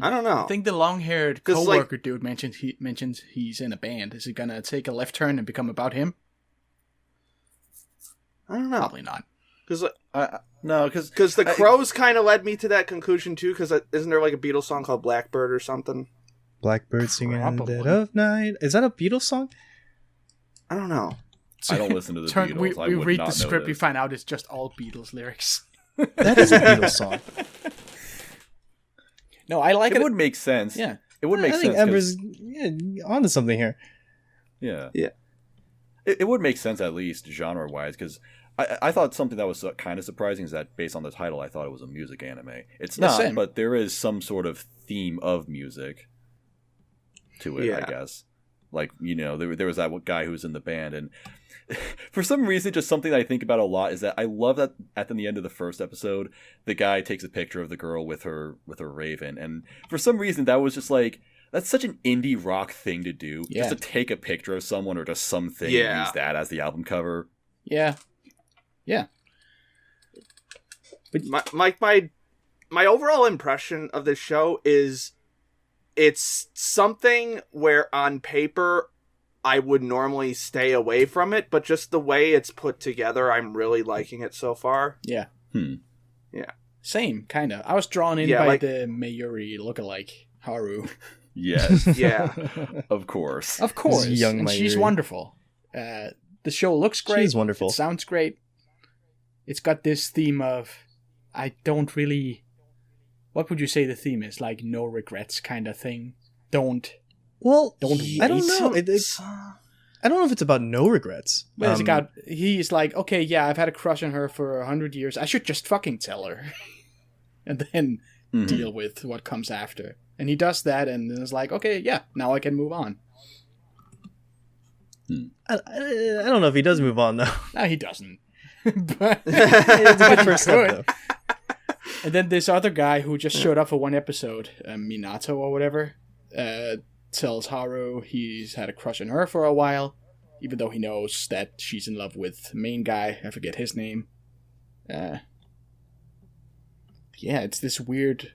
I don't know. I think the long-haired co-worker dude mentions he's in a band. Is it gonna take a left turn and become about him? I don't know. Probably not. Because no, because the Crows kind of led me to that conclusion too. Because isn't there like a Beatles song called Blackbird or something? Blackbird singing in the dead of night. Is that a Beatles song? I don't know. I don't listen to the Beatles. We read the script, we find out it's just all Beatles lyrics. That is a Beatles song. No, I like it. It would make sense. Yeah. It would make sense. I think Ember's onto something here. Yeah. Yeah. It would make sense, at least genre-wise, because I thought something that was kind of surprising is that based on the title, I thought it was a music anime. It's not, but there is some sort of theme of music to it, I guess. Like, there was that guy who was in the band, and for some reason, just something that I think about a lot is that I love that at the end of the first episode, the guy takes a picture of the girl with her raven, and for some reason, that was just like, that's such an indie rock thing to do, just to take a picture of someone or just something and use that as the album cover. Yeah. Yeah. But my overall impression of this show is it's something where on paper I would normally stay away from it, but just the way it's put together, I'm really liking it so far. Yeah. Yeah. Same, kind of. I was drawn in by the Mayuri lookalike, Haru. Yes. Yeah. Of course. Of course. Young and Mayuri. she's wonderful. The show looks great. She's wonderful. It sounds great. It's got this theme of, I don't really... What would you say the theme is? Like, no regrets kind of thing? Don't I don't know. I don't know if it's about no regrets. Well, he's like, okay, yeah, I've had a crush on her for 100 years. I should just fucking tell her. And then deal with what comes after. And he does that, and then it's like, okay, yeah, now I can move on. I don't know if he does move on, though. No, he doesn't. But It's a good first step, though. And then this other guy who just showed up for one episode, Minato or whatever, tells Haru he's had a crush on her for a while, even though he knows that she's in love with the main guy. I forget his name. Yeah, it's this weird...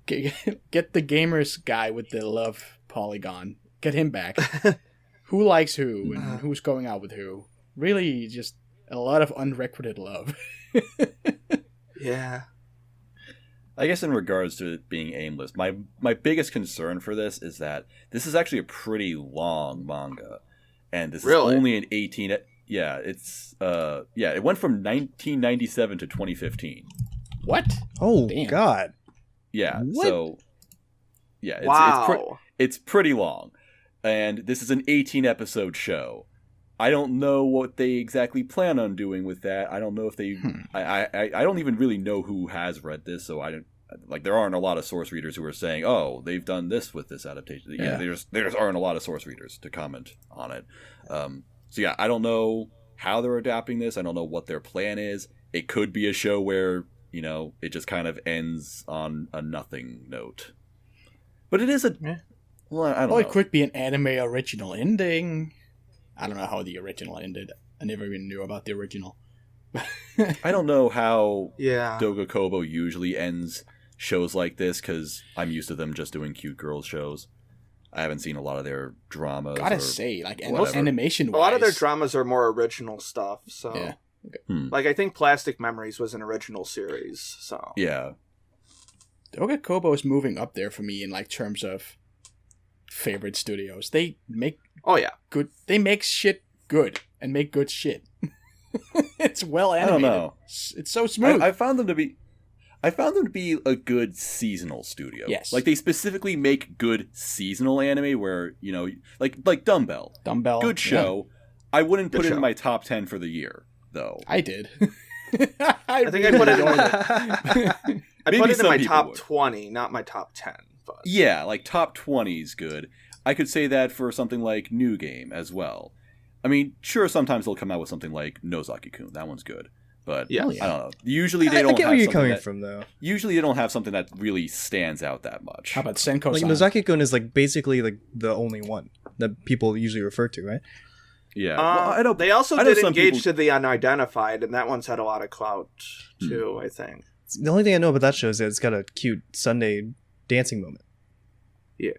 Get the gamers guy with the love polygon. Get him back. Who likes who and who's going out with who. Really, just a lot of unrequited love. Yeah. I guess in regards to it being aimless, my biggest concern for this is that this is actually a pretty long manga. and this Really? is only an 18. Yeah, it's it went from 1997 to 2015. What? Oh Damn. God. Yeah. What? So yeah, Wow. it's pretty long, and this is an 18 episode show. I don't know what they exactly plan on doing with that. I don't know if they. I don't even really know who has read this, so I don't. Like, there aren't a lot of source readers who are saying, "Oh, they've done this with this adaptation." Yeah, there aren't a lot of source readers to comment on it. So yeah, I don't know how they're adapting this. I don't know what their plan is. It could be a show where, you know, it just kind of ends on a nothing note. But it is a. Well, I don't know. It could be an anime original ending. I don't know how the original ended. I never even knew about the original. I don't know how Yeah. Doga Kobo usually ends shows like this, because I'm used to them just doing cute girl shows. I haven't seen a lot of their dramas. Gotta say, like, whatever. animation-wise... A lot of their dramas are more original stuff, so... Yeah. Like, I think Plastic Memories was an original series, so... Yeah. Doga Kobo is moving up there for me in, like, terms of favorite studios. They make... Oh, yeah. Good... They make shit good, and make good shit. It's well animated. I don't know. It's so smooth. I found them to be a good seasonal studio. Yes. Like, they specifically make good seasonal anime where, you know, like Dumbbell. Good show. Yeah. I wouldn't put it in my top 10 for the year, though. I did. I think I put it in I put it in my top would. 20, not my top 10. But... Yeah, like top 20 is good. I could say that for something like New Game as well. I mean, sure, sometimes they'll come out with something like Nozaki-kun. That one's good. But yeah. I don't know. Usually they don't I get have where you're something coming from, though. Usually they don't have something that really stands out that much. How about Senko-san? Like, Nozaki-kun is, like, basically, like, the only one that people usually refer to, right? Yeah. Well, they also did Engage to the Unidentified, and that one's had a lot of clout, too, I think. The only thing I know about that show is that it's got a cute Sunday dancing moment. Yeah.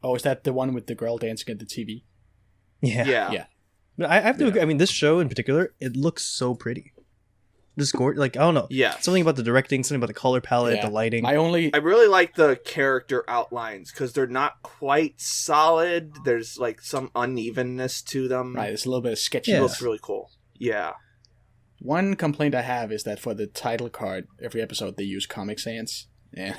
Oh, is that the one with the girl dancing at the TV? Yeah. But I have to agree. I mean, this show in particular, it looks so pretty. This like, I don't know. Yeah. Something about the directing, something about the color palette, the lighting. I really like the character outlines because they're not quite solid. There's like some unevenness to them. Right, there's a little bit of sketchy. It looks really cool. Yeah. One complaint I have is that for the title card, every episode they use Comic Sans. Yeah.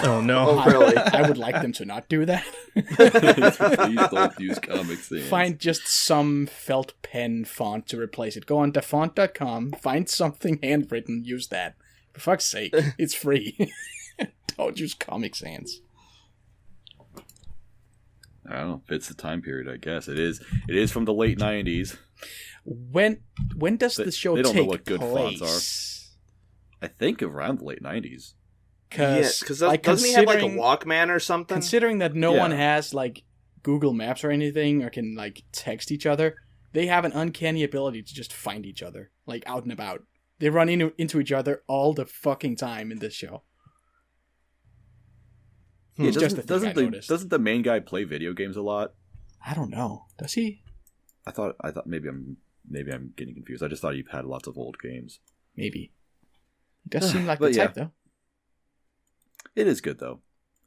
Oh no! Oh, really? I would like them to not do that. Please don't use Comic Sans. Find just some felt pen font to replace it. Go on dafont.com, find something handwritten, use that. For fuck's sake, it's free. Don't use Comic Sans. I don't know. Fits the time period, I guess. It is from the late 90s. When does the show they don't take know what good place? fonts are. I think around the late 90s. Because like, doesn't he have like a Walkman or something? Considering that no one has like Google Maps or anything or can like text each other, they have an uncanny ability to just find each other, like out and about. They run into each other all the fucking time in this show. It's just a thing I noticed. Doesn't the main guy play video games a lot? I don't know. Does he? I thought maybe I'm getting confused. I just thought he had lots of old games. Maybe. He does seem like the type though. It is good though.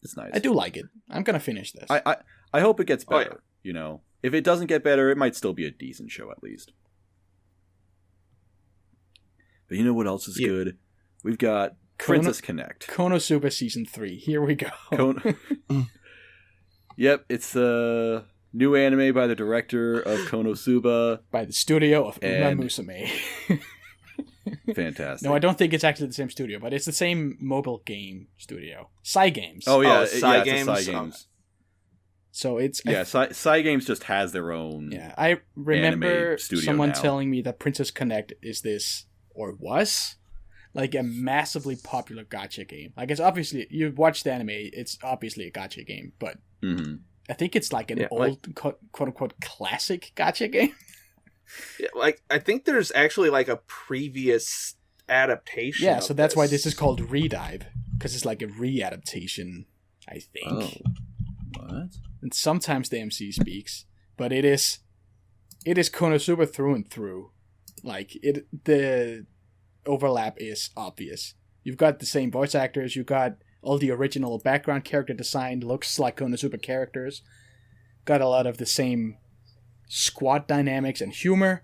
It's nice. I do like it. I'm gonna finish this. I hope it gets better. You know, if it doesn't get better, it might still be a decent show at least. But you know what else is good? We've got Princess Connect. Konosuba Season 3. Here we go. Yep, it's a new anime by the director of Konosuba. By the studio of Uma Musume. Fantastic. No, I don't think it's actually the same studio, but it's the same mobile game studio. Cygames. Oh, yeah. Cygames. So it's... Cygames just has their own I remember someone now. Telling me that Princess Connect is this, or was, like a massively popular gacha game. Like, it's obviously... You watch the anime, it's obviously a gacha game, but I think it's like an old, quote-unquote, classic gacha game. Yeah, like, I think there's actually like a previous adaptation. Yeah, so that's why this is called Redive, because it's like a re-adaptation, I think. Oh, what? And sometimes the MC speaks, but it is Konosuba through and through. Like, the overlap is obvious. You've got the same voice actors, you've got all the original background character design looks like Konosuba characters. got a lot of the same squad dynamics and humor.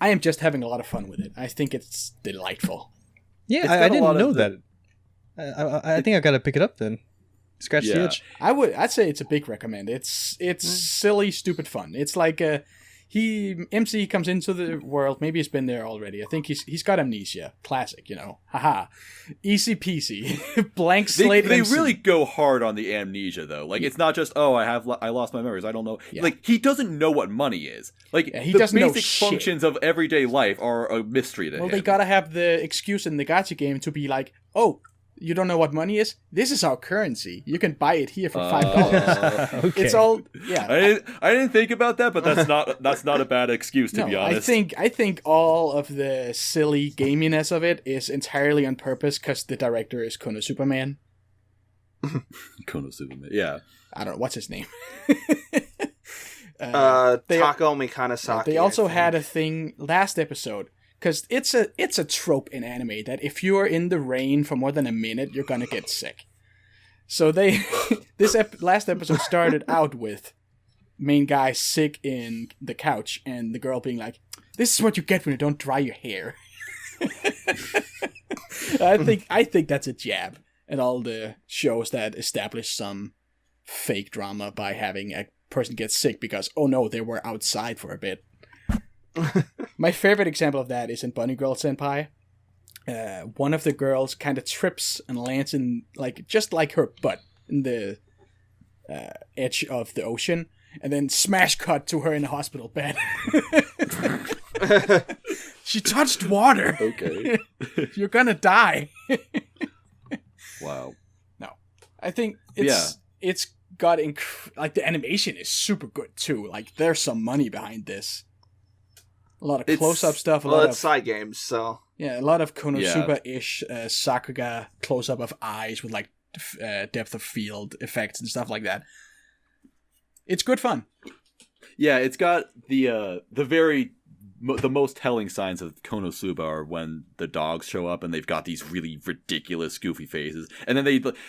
I am just having a lot of fun with it. I think it's delightful. Yeah, I didn't know that. I think I gotta pick it up then. Scratch the itch. I'd say it's a big recommend. It's silly, stupid fun. It's like MC comes into the world. Maybe he's been there already. I think he's got amnesia. Classic, haha. Easy peasy. Blank slate. They MC. really go hard on the amnesia though. Like it's not just I lost my memories. I don't know. Yeah. Like he doesn't know what money is. Like he the doesn't know basic functions of everyday life are a mystery to him. Well, they gotta have the excuse in the gacha game to be like, oh. You don't know what money is? This is our currency. You can buy it here for $5. Okay. It's all I didn't think about that, but that's not a bad excuse to be honest. I think all of the silly gaminess of it is entirely on purpose because the director is Konosuba. Konosuba, yeah. I don't know what's his name. Takumi Kanasaki. They also had a thing last episode. Because it's a trope in anime that if you are in the rain for more than a minute, you're gonna get sick. So last episode started out with main guy sick in the couch and the girl being like, "This is what you get when you don't dry your hair." I think that's a jab at all the shows that establish some fake drama by having a person get sick because oh no, they were outside for a bit. My favorite example of that is in Bunny Girl Senpai. One of the girls kind of trips and lands in just like her butt in the edge of the ocean, and then smash cut to her in a hospital bed. She touched water. Okay, you're gonna die. Wow. No, I think it's got the animation is super good too. Like there's some money behind this. A lot of close-up stuff. It's side games, so... Yeah, a lot of Konosuba-ish Sakuga close-up of eyes with, depth of field effects and stuff like that. It's good fun. Yeah, it's got the most telling signs of Konosuba are when the dogs show up and they've got these really ridiculous, goofy faces. And then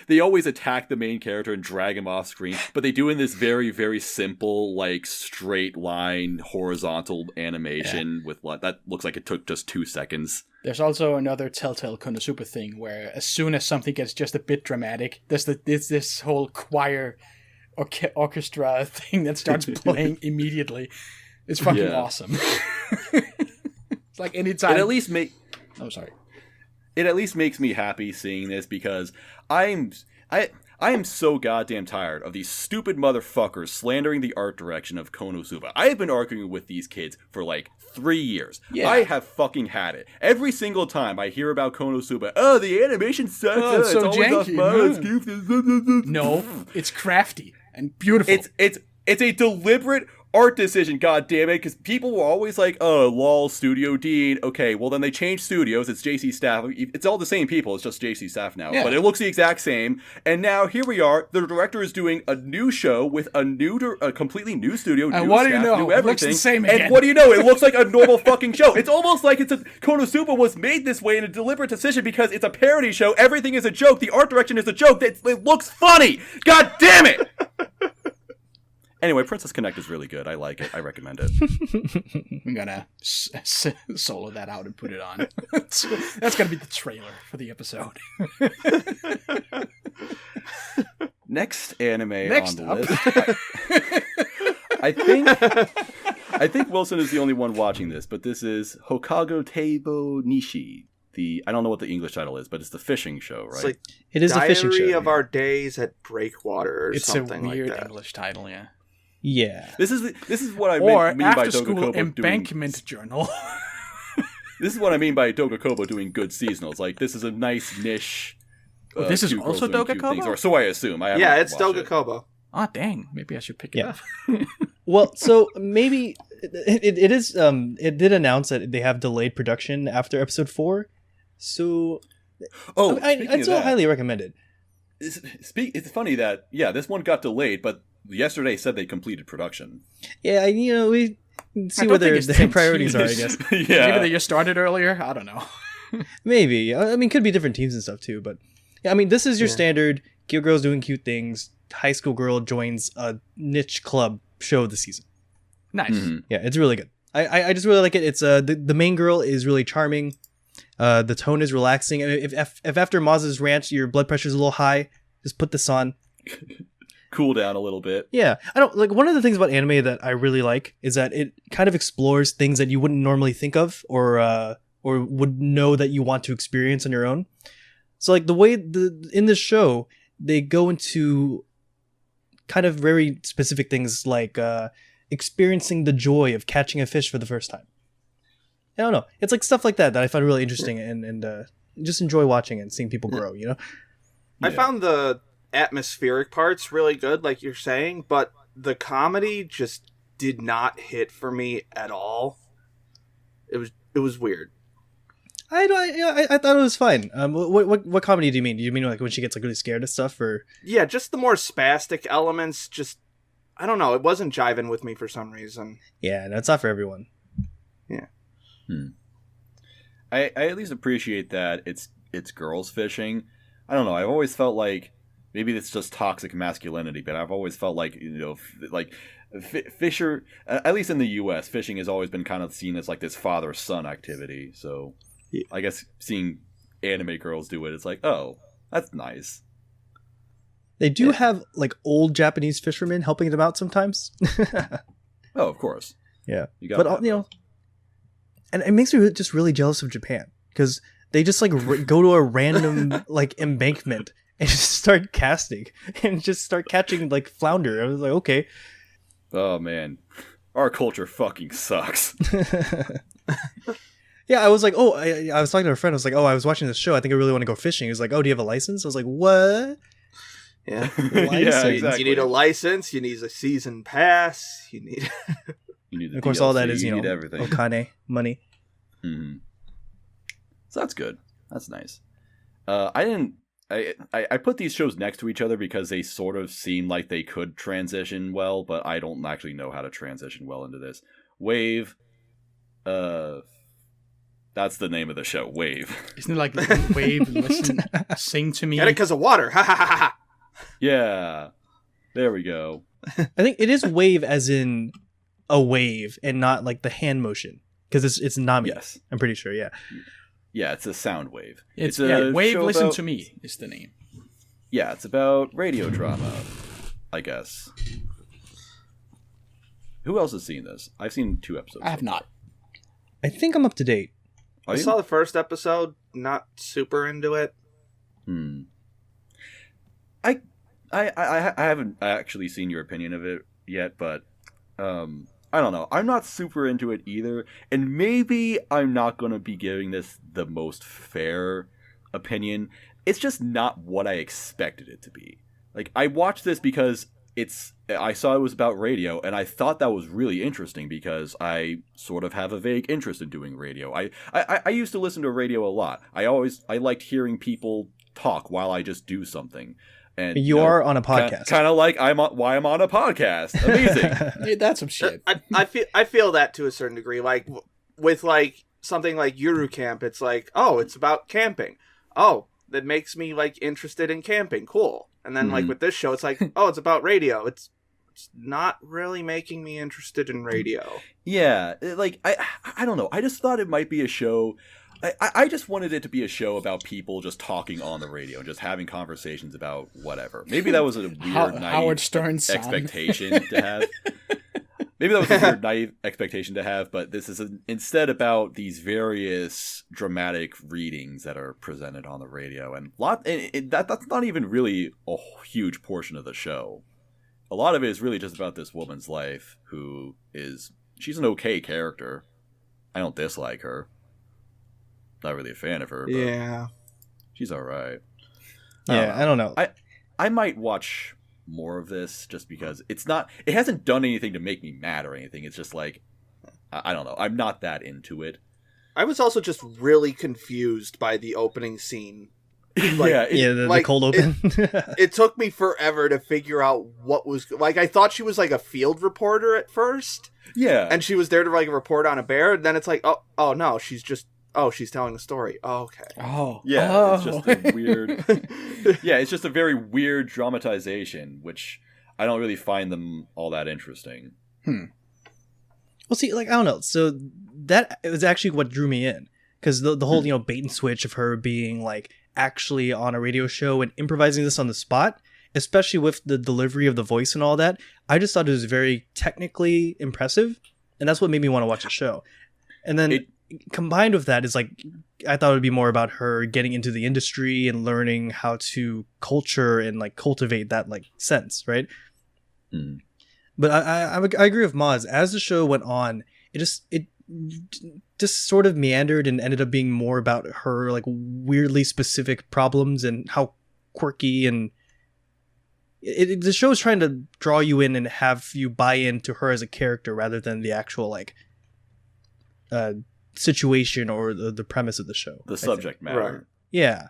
they always attack the main character and drag him off screen, but they do in this very, very simple, straight line, horizontal animation with that looks like it took just 2 seconds. There's also another Telltale Konosuba thing where as soon as something gets just a bit dramatic, there's this whole choir orchestra thing that starts playing immediately. It's fucking awesome. It's like anytime. It at least sorry. It at least makes me happy seeing this because I am so goddamn tired of these stupid motherfuckers slandering the art direction of Konosuba. I have been arguing with these kids for 3 years. Yeah. I have fucking had it. Every single time I hear about Konosuba, the animation sucks. It's so janky. No, it's crafty and beautiful. It's a deliberate art decision, goddammit, because people were always like, oh, lol, Studio Dean. Okay, well then they changed studios, it's JC Staff. It's all the same people, it's just JC Staff now. Yeah. But it looks the exact same. And now here we are, the director is doing a new show with a completely new studio, and new what staff, do you know? new everything. It looks the same again. And what do you know? It looks like a normal fucking show. It's almost like Konosuba was made this way in a deliberate decision because it's a parody show, everything is a joke, the art direction is a joke, it looks funny! God damn it! Anyway, Princess Connect is really good. I like it. I recommend it. I'm gonna solo that out and put it on. That's gonna be the trailer for the episode. Next anime on the list. I think Wilson is the only one watching this, but this is Houkago Teibou Nisshi. I don't know what the English title is, but it's the fishing show, right? It's it is a fishing show. Diary of Our Days at Breakwater or it's something like that. It's a weird English title, yeah. Yeah. This is what I mean by Dogakobo embankment journal. This is what I mean by Dogakobo doing good seasonals. This is a nice niche. This is also Dogakobo? Or so I assume. It's Dogakobo. Oh, dang. Maybe I should pick it up. Well, so maybe it is. It did announce that they have delayed production after episode 4. So, I'd still highly recommend it. It's funny that this one got delayed, but yesterday said they completed production. Yeah, we see where their priorities are, I guess. Yeah. Maybe they just started earlier. I don't know. Maybe. I mean, could be different teams and stuff too, but yeah, I mean, this is your standard cute girls doing cute things. High school girl joins a niche club show of the season. Nice. Mhm. Yeah, it's really good. I just really like it. It's the main girl is really charming. The tone is relaxing. And if after Maz's rant your blood pressure is a little high, just put this on. Cool down a little bit. Yeah, I don't like. One of the things about anime that I really like is that it kind of explores things that you wouldn't normally think of or would know that you want to experience on your own. So like the way in this show they go into kind of very specific things like experiencing the joy of catching a fish for the first time. I don't know. It's like stuff like that I find really interesting and just enjoy watching and seeing people grow, you know? I found the atmospheric parts really good, like you're saying, but the comedy just did not hit for me at all. It was weird. I thought it was fine. What comedy do you mean? Do you mean like when she gets like really scared of stuff, or? Yeah, just the more spastic elements. Just I don't know. It wasn't jiving with me for some reason. Yeah, no, it's not for everyone. Yeah. I at least appreciate that it's girls fishing. I don't know. I've always felt like maybe it's just toxic masculinity, but I've always felt like fisher. At least in the U.S., fishing has always been kind of seen as like this father-son activity. So yeah. I guess seeing anime girls do it, it's like, oh, that's nice. They do have like old Japanese fishermen helping them out sometimes. Oh, of course. Yeah, but you know, and it makes me just really jealous of Japan because they just like go to a random like embankment and just start casting and just start catching like flounder. I was like, okay. Oh man, our culture fucking sucks. Yeah, I was like, oh, I was talking to a friend. I was like, oh, I was watching this show. I think I really want to go fishing. He was like, oh, do you have a license? I was like, what? Yeah, yeah, exactly. You need a license. You need a season pass. You need. You need the of course, DLC, all that is you need everything. Okane money. Mm-hmm. So that's good. That's nice. I put these shows next to each other because they sort of seem like they could transition well, but I don't actually know how to transition well into this. Wave. That's the name of the show, Wave. Isn't it like Wave, listen, sing to me? Get it because of water. Ha ha ha ha. Yeah. There we go. I think it is wave as in a wave and not like the hand motion because it's Nami. Yes. I'm pretty sure, yeah. Yeah, it's a sound wave. It's a Wave, listen about, to me is the name. Yeah, it's about radio drama, I guess. Who else has seen this? I've seen 2 episodes. I have not. I think I'm up to date. I saw the first episode, not super into it. I haven't actually seen your opinion of it yet, but I don't know. I'm not super into it either, and maybe I'm not going to be giving this the most fair opinion. It's just not what I expected it to be. Like, I watched this because I saw it was about radio, and I thought that was really interesting because I sort of have a vague interest in doing radio. I used to listen to radio a lot. I liked hearing people talk while I just do something. And you are on a podcast. Kind of like why I'm on a podcast. Amazing. Hey, that's some shit. I feel that to a certain degree. Like with like something like Yuru Camp, it's like, oh, it's about camping. Oh, that makes me like interested in camping. Cool. And then like with this show, it's like, oh, it's about radio. It's not really making me interested in radio. Yeah, like I don't know. I just thought it might be a show. I just wanted it to be a show about people just talking on the radio and just having conversations about whatever. Maybe that was a weird Howard Stern's expectation to have. Maybe that was a weird naive expectation to have, but this is instead about these various dramatic readings that are presented on the radio, and that's not even really a huge portion of the show. A lot of it is really just about this woman's life, she's an okay character. I don't dislike her. Not really a fan of her, but yeah, she's all right. I don't know. I might watch more of this just because it hasn't done anything to make me mad or anything. It's just like, I don't know. I'm not that into it. I was also just really confused by the opening scene. Like, the cold open. It took me forever to figure out what was like. I thought she was like a field reporter at first. Yeah, and she was there to like report on a bear. And then it's like, oh no, she's just oh, she's telling a story. Oh, okay. Oh. Yeah, oh. it's just a weird... Yeah, it's just a very weird dramatization, which I don't really find them all that interesting. Well, see, like, I don't know. So that was actually what drew me in. Because the whole, bait and switch of her being, like, actually on a radio show and improvising this on the spot, especially with the delivery of the voice and all that, I just thought it was very technically impressive. And that's what made me want to watch the show. And then combined with that is, like, I thought it would be more about her getting into the industry and learning how to culture and, like, cultivate that, like, sense, right? But I agree with Maz. As the show went on, it just sort of meandered and ended up being more about her, like, weirdly specific problems and how quirky and the show is trying to draw you in and have you buy into her as a character rather than the actual, like, situation or the premise of the show. The subject matter. Right. Yeah.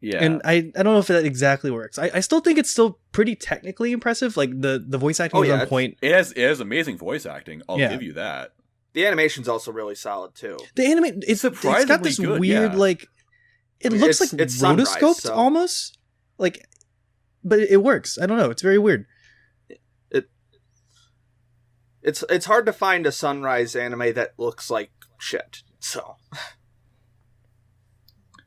Yeah. And I don't know if that exactly works. I still think it's still pretty technically impressive. Like, the voice acting is on point. It has amazing voice acting. I'll give you that. The animation's also really solid too. The anime, it's got this good, weird, like, it looks like it's sunrise, rotoscoped almost. Like, but it works. I don't know. It's very weird. It's hard to find a sunrise anime that looks like shit. So,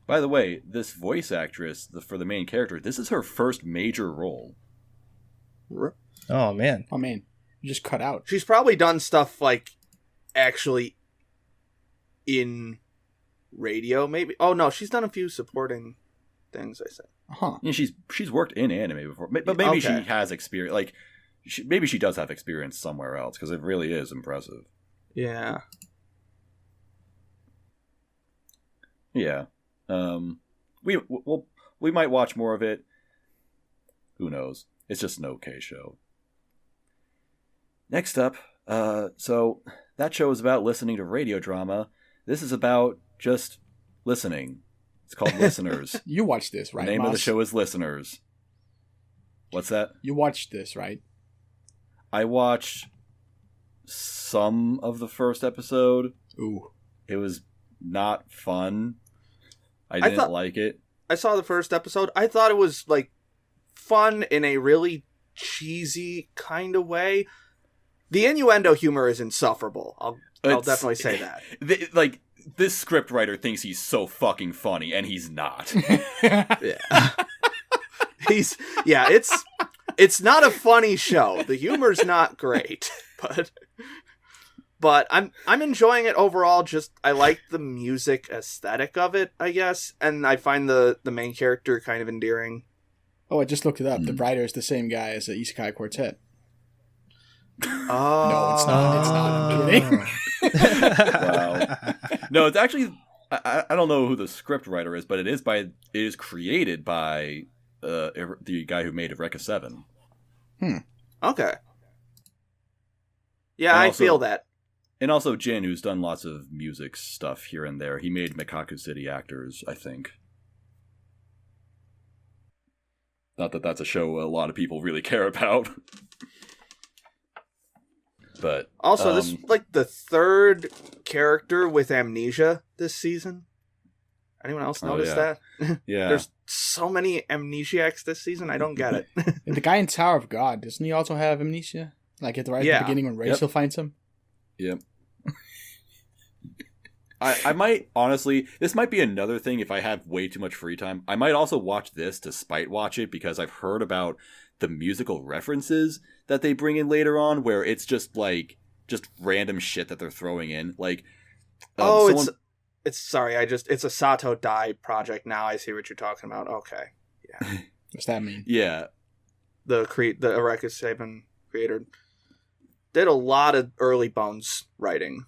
by the way, this voice actress for the main character, this is her first major role. Oh man. Oh man, you just cut out. She's probably done stuff like actually in radio, maybe. Oh no, she's done a few supporting things. I said. Huh. Yeah, she's worked in anime before, but maybe she has experience. Like, maybe she does have experience somewhere else because it really is impressive. Yeah. Yeah. We might watch more of it. Who knows? It's just an okay show. Next up, so that show is about listening to radio drama. This is about just listening. It's called Listeners. You watched this, right? The name of the show is Listeners. What's that? You watched this, right? I watched some of the first episode. Ooh. It was not fun. I didn't like it. I saw the first episode. I thought it was, like, fun in a really cheesy kind of way. The innuendo humor is insufferable. I'll definitely say that. Like, this script writer thinks he's so fucking funny, and he's not. Yeah. It's not a funny show. The humor's not great, but I'm enjoying it overall. Just, I like the music aesthetic of it, I guess, and I find the main character kind of endearing. Oh, I just looked it up. The writer is the same guy as the Isekai Quartet. Oh. No, it's not. It's not. I'm kidding. Wow. No, it's actually, I don't know who the script writer is, but it is created by the guy who made Eureka 7. Okay. Yeah, I feel that. And also Jin, who's done lots of music stuff here and there. He made Mikaku City Actors, I think. Not that that's a show a lot of people really care about. But also, this is like the third character with amnesia this season. Anyone else notice that? Yeah. There's so many amnesiacs this season. I don't get it. And the guy in Tower of God, doesn't he also have amnesia? Like at the beginning when Rachel finds him? Yep. I might, honestly, this might be another thing if I have way too much free time. I might also watch this to spite watch it because I've heard about the musical references that they bring in later on where it's just like, just random shit that they're throwing in. Like, it's a Sato Dai project now. I see what you're talking about. Okay. Yeah. What's that mean? Yeah. The Eureka 7 creator did a lot of early Bones writing.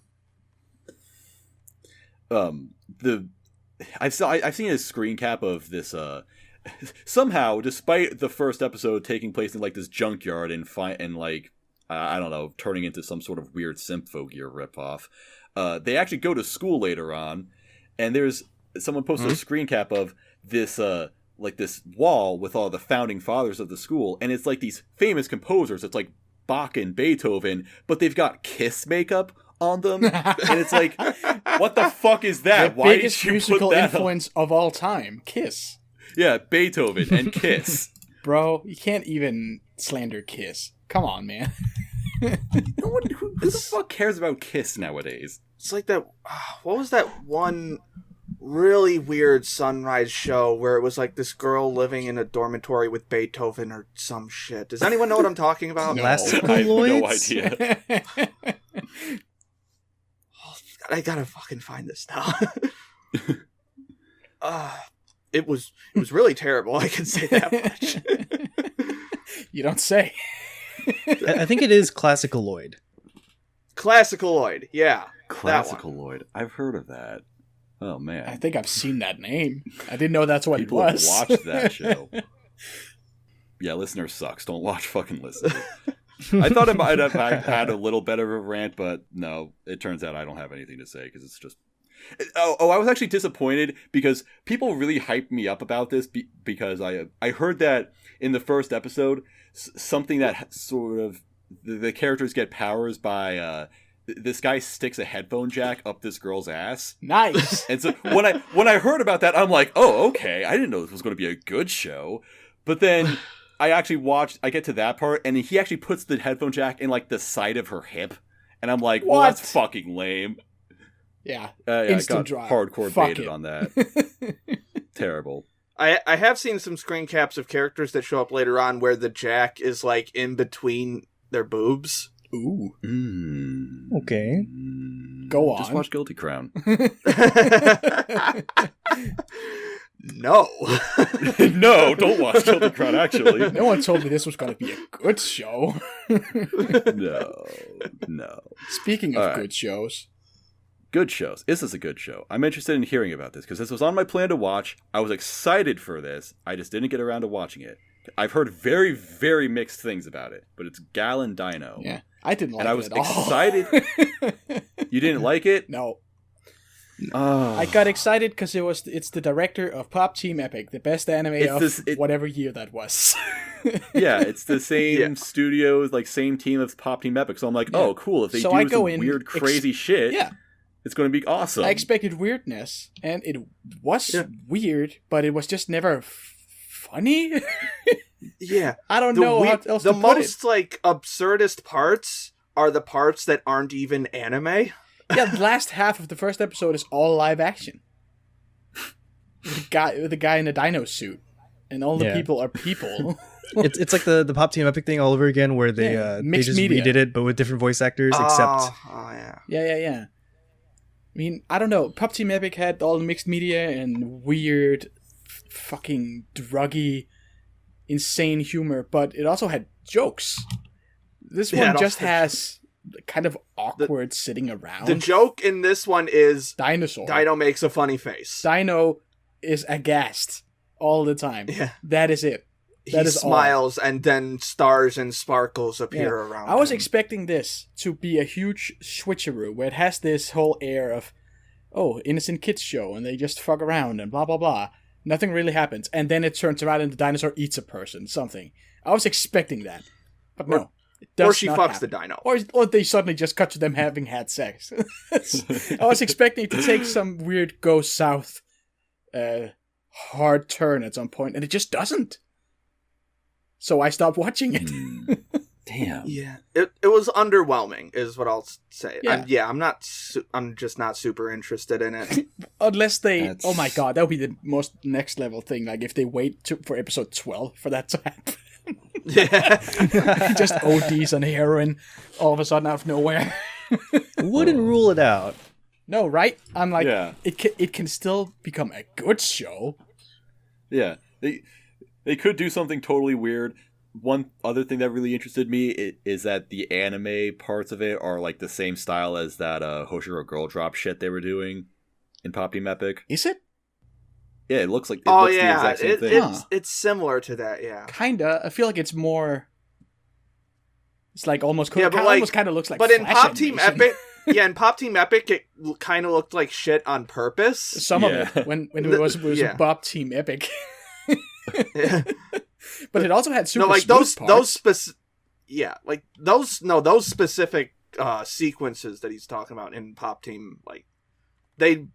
I've seen a screen cap of this somehow, despite the first episode taking place in like this junkyard and like I don't know, turning into some sort of weird Sympho Gear ripoff, they actually go to school later on, and there's someone posted a screen cap of this like this wall with all the founding fathers of the school, and it's like these famous composers. It's like Bach and Beethoven, but they've got Kiss makeup on them, and it's like, what the fuck is that? The Why biggest did you musical put that influence of all time, Kiss. Yeah, Beethoven and Kiss. Bro, you can't even slander Kiss. Come on, man. No one, who the fuck cares about Kiss nowadays? It's like that. What was that one really weird Sunrise show where it was like this girl living in a dormitory with Beethoven or some shit? Does anyone know what I'm talking about? No. Classical I have no Lloyds? idea. I gotta fucking find this now. It was really terrible. I can say that much. You don't say. I think it is Classical Lloyd. Classicaloid, yeah. Classicaloid. I've heard of that. Oh man. I think I've seen that name. I didn't know that's what People it was. have watched that show. Yeah, listener sucks. Don't watch fucking listen. I thought it might have had a little bit of a rant, but no, it turns out I don't have anything to say because it's just. Oh, I was actually disappointed because people really hyped me up about this because I heard that in the first episode, something that sort of the characters get powers by this guy sticks a headphone jack up this girl's ass. Nice. And so when I heard about that, I'm like, oh, okay. I didn't know this was going to be a good show. But then I get to that part, and he actually puts the headphone jack in like the side of her hip. And I'm like, well, that's fucking lame. Yeah. Instant drive. Hardcore Fuck baited it. on that. Terrible. I have seen some screen caps of characters that show up later on where the jack is like in between their boobs. Ooh. Okay. Go on. Just watch Guilty Crown. No. No, don't watch Guilty Crown, actually. No one told me this was going to be a good show. No. Speaking of good shows. Good shows. This is a good show. I'm interested in hearing about this because this was on my plan to watch. I was excited for this. I just didn't get around to watching it. I've heard very, very mixed things about it, but it's Gal and Dino. Yeah, I didn't like it and I was at all. excited. You didn't like it? No. Oh. I got excited because it's the director of Pop Team Epic, the best anime whatever year that was. Yeah, it's the same studios, like same team of Pop Team Epic. So I'm like, oh, cool. If they do some weird, crazy shit, it's going to be awesome. I expected weirdness, and it was weird, but it was just never funny. Yeah, I don't know how else to put it. The most like absurdist parts are the parts that aren't even anime. Yeah, the last half of the first episode is all live action. With the guy in the dino suit, and all the people are people. It's like the Pop Team Epic thing all over again, where they just redid it, but with different voice actors. Yeah. I mean, I don't know. Pop Team Epic had all the mixed media and weird, fucking druggy, insane humor, but it also had jokes. This one just has kind of awkward sitting around. The joke in this one is Dinosaur. Dino makes a funny face. Dino is aghast all the time. Yeah. That is it. He smiles and then stars and sparkles appear around I was him. expecting this to be a huge switcheroo where it has this whole air of, innocent kids show and they just fuck around and blah blah blah. Nothing really happens. And then it turns around and the dinosaur eats a person, something. I was expecting that. But no. Or she fucks the dino. Or they suddenly just cut to them having had sex. I was expecting it to take some weird go south hard turn at some point, and it just doesn't. So I stopped watching it. Damn. Yeah, it was underwhelming, is what I'll say. Yeah. I'm just not super interested in it. Unless they, oh my god, that would be the most next level thing. Like if they wait for episode 12 for that to happen. Yeah, just ODs on heroin all of a sudden out of nowhere. Wouldn't rule it out. No, right? I'm like, it can still become a good show. Yeah, they could do something totally weird. One other thing that really interested me is that the anime parts of it are like the same style as that Hoshiro Girl Drop shit they were doing in Pop Team Epic. Is it? Yeah, it looks like the exact same thing. It's similar to that, yeah. Kinda. I feel like it's more. It's like almost. Yeah, but almost kind of looks like. But in Pop Team animation. Epic, in Pop Team Epic, it kind of looked like shit on purpose. Some of it when it was Pop Team Epic. But it also had super those specific sequences that he's talking about in Pop Team, like they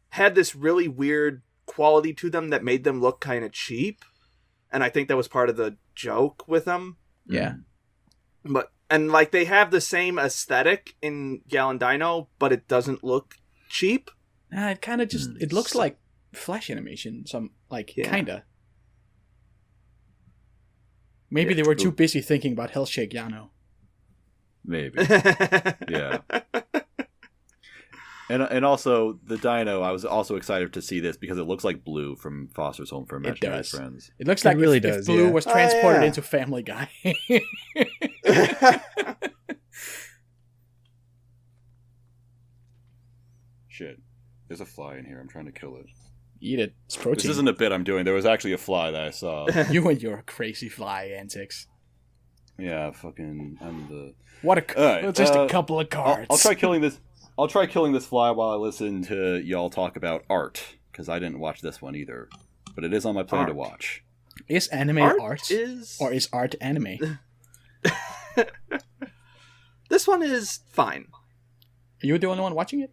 had this really weird quality to them that made them look kind of cheap, and I think that was part of the joke with them. Yeah. But and like they have the same aesthetic in Gal and Dino, but it doesn't look cheap. It kind of just it looks like Flash animation, kinda. Maybe they were too busy thinking about Hellshake Yano. Maybe. Yeah. And also, the Dino, I was also excited to see this because it looks like Blue from Foster's Home for Imaginary Friends. It looks like really if Blue was transported into Family Guy. Shit. There's a fly in here. I'm trying to kill it. Eat it. It's protein. This isn't a bit I'm doing. There was actually a fly that I saw. You and your crazy fly antics. Yeah, fucking... I'm the... What a... just a couple of cards. I'll try killing this... I'll try killing this fly while I listen to y'all talk about Art, because I didn't watch this one either. But it is on my plan to watch. Is anime art? Or is art anime? This one is fine. Are you the only one watching it?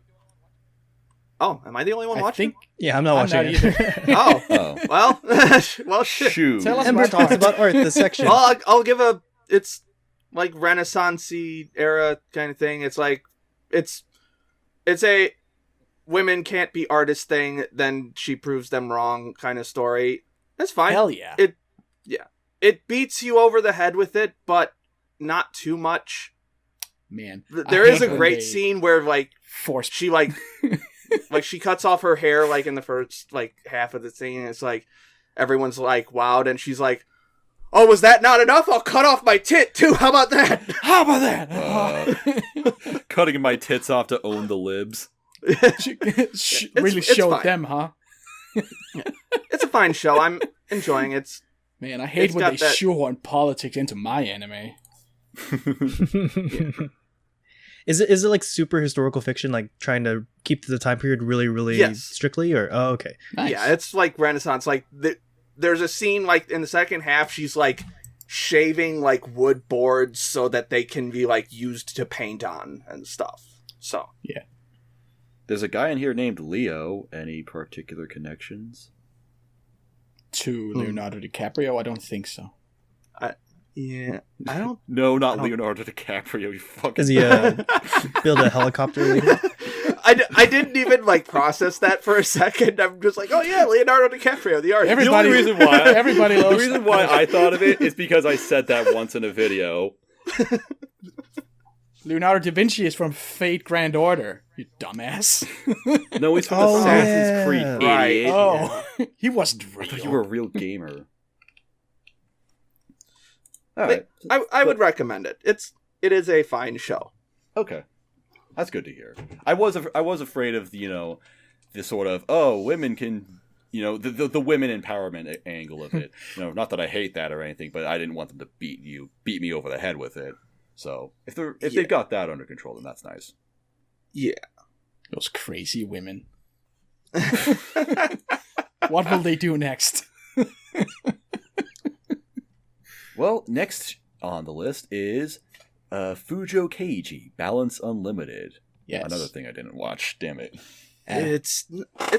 Oh, am I the only one watching? Yeah, I'm not watching it. Either. Oh, well, Shoot. Tell us Ember talks about art this section. Well, I'll give it's like Renaissance-y era kind of thing. It's like, it's a women can't be artists thing, then she proves them wrong kind of story. That's fine. Hell yeah. It beats you over the head with it, but not too much. Man. There is a great scene where, like, forced she, like... like she cuts off her hair like in the first like half of the thing, and it's like everyone's like wowed, and she's like, "Oh, was that not enough? I'll cut off my tit too. How about that? How about that?" Cutting my tits off to own the libs. Really showed them, huh? It's a fine show. I'm enjoying it. Man, I hate when they shoehorn politics into my anime. Yeah. Is it like super historical fiction, like trying to keep the time period really strictly, or okay? Nice. Yeah, it's like Renaissance. Like there's a scene like in the second half, she's like shaving like wood boards so that they can be like used to paint on and stuff. So yeah, there's a guy in here named Leo. Any particular connections to Leonardo DiCaprio? I don't think so. Yeah, I don't. No, not Leonardo DiCaprio. You fucking. Does he build a helicopter later? I didn't even like process that for a second. I'm just like, oh yeah, Leonardo DiCaprio, the artist. The only reason why everybody loves. The reason why I thought of it is because I said that once in a video. Leonardo da Vinci is from Fate Grand Order. You dumbass. No, he's from Assassin's Creed. Right. Idiot. Oh, he wasn't real. I thought you were a real gamer. All right. I would recommend it. It is a fine show. Okay, that's good to hear. I was afraid of the sort of women can the women empowerment angle of it. Not that I hate that or anything, but I didn't want them to beat me over the head with it. So if they've got that under control, then that's nice. Yeah, those crazy women. What will they do next? Well, next on the list is Fujo Keiji, Balance Unlimited. Yes. Another thing I didn't watch. Damn it. It's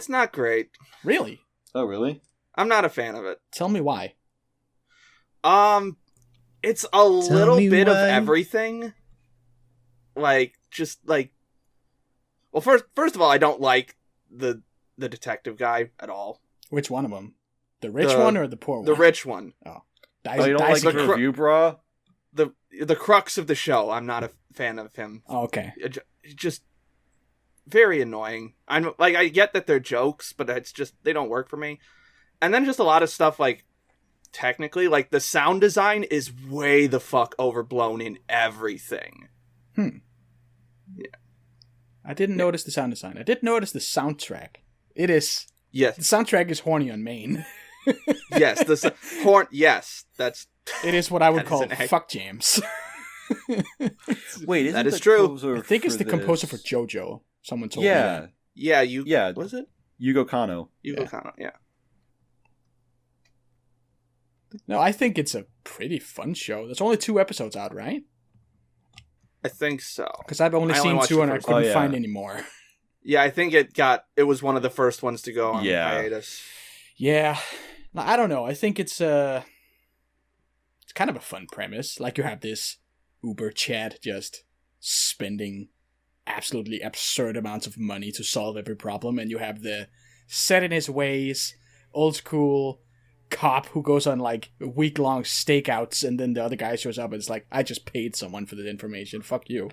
not great. Really? Oh, really? I'm not a fan of it. Tell me why. It's a little bit of everything. Like, just like... Well, first of all, I don't like the detective guy at all. Which one of them? The rich one or the poor one? The rich one. Oh. You don't like the review, bra? The crux of the show. I'm not a fan of him. Oh, okay. Just very annoying. I'm like, I get that they're jokes, but it's just they don't work for me. And then just a lot of stuff like technically, like the sound design is way the fuck overblown in everything. Yeah. I didn't Yeah. notice the sound design. I did notice the soundtrack. It is... Yes. The soundtrack is horny on main. Yes, the horn. Yes, that's. It is what I would That is call an act- fuck jams. Wait, isn't That is the true. composer I think it's for the composer for this- JoJo. Someone told me Yeah, that. Yeah, yeah. Was it Yugo Kanno. Yugo Kanno? Yeah. No, I think it's a pretty fun show. There's only 2 episodes out, right? I think so. Because I've only seen watched 2 and I first couldn't find any more. Yeah, I think it was one of the first ones to go on hiatus. Yeah. I don't know. I think it's kind of a fun premise. Like, you have this Uber Chad just spending absolutely absurd amounts of money to solve every problem, and you have the set in his ways, old school cop who goes on like week-long stakeouts, and then the other guy shows up and it's like, I just paid someone for this information, fuck you.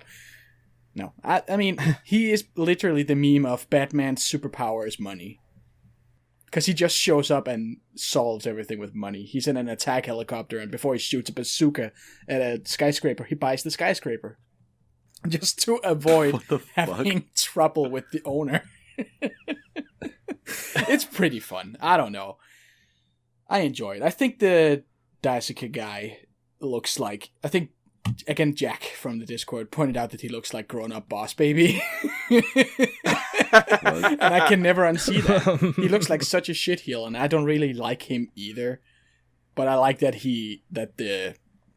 No, I mean, he is literally the meme of Batman's superpower is money. Because he just shows up and solves everything with money. He's in an attack helicopter, and before he shoots a bazooka at a skyscraper, he buys the skyscraper. Just to avoid having trouble with the owner. It's pretty fun. I don't know. I enjoy it. I think the Daisuke guy looks like... I think, again, Jack from the Discord pointed out that he looks like grown-up Boss Baby. And I can never unsee that. He looks like such a shitheel, and I don't really like him either. But I like that the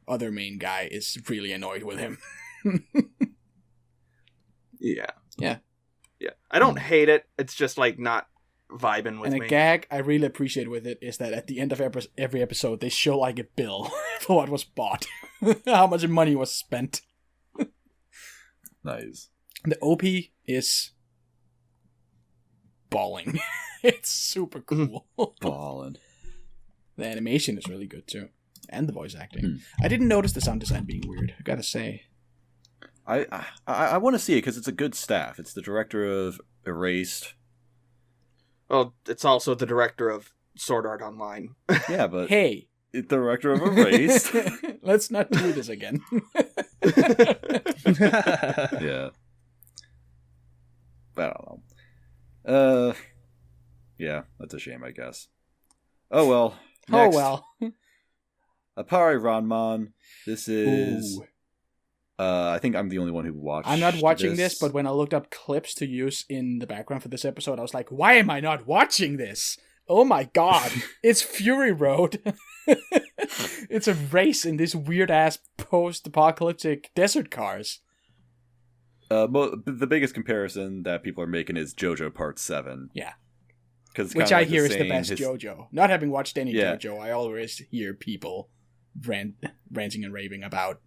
other main guy is really annoyed with him. Yeah. Yeah. Yeah. I don't hate it. It's just like not vibing with me. And a gag I really appreciate with it is that at the end of every episode, they show like a bill for what was bought. How much money was spent. Nice. The OP is balling. It's super cool. Balling. The animation is really good too. And the voice acting. I didn't notice the sound design being weird, I gotta say. I want to see it because it's a good staff. It's the director of Erased. Well, it's also the director of Sword Art Online. Yeah, but hey, the director of Erased. Let's not do this again. Yeah. I don't know. Yeah, that's a shame, I guess. Oh well. Next, Appare-Ranman. This is. Ooh. I think I'm the only one who watched. I'm not watching this, but when I looked up clips to use in the background for this episode, I was like, why am I not watching this? Oh my god, it's Fury Road. It's a race in these weird-ass post-apocalyptic desert cars. The biggest comparison that people are making is JoJo Part 7. Yeah. Which I hear is the best JoJo. Not having watched any JoJo, I always hear people ranting and raving about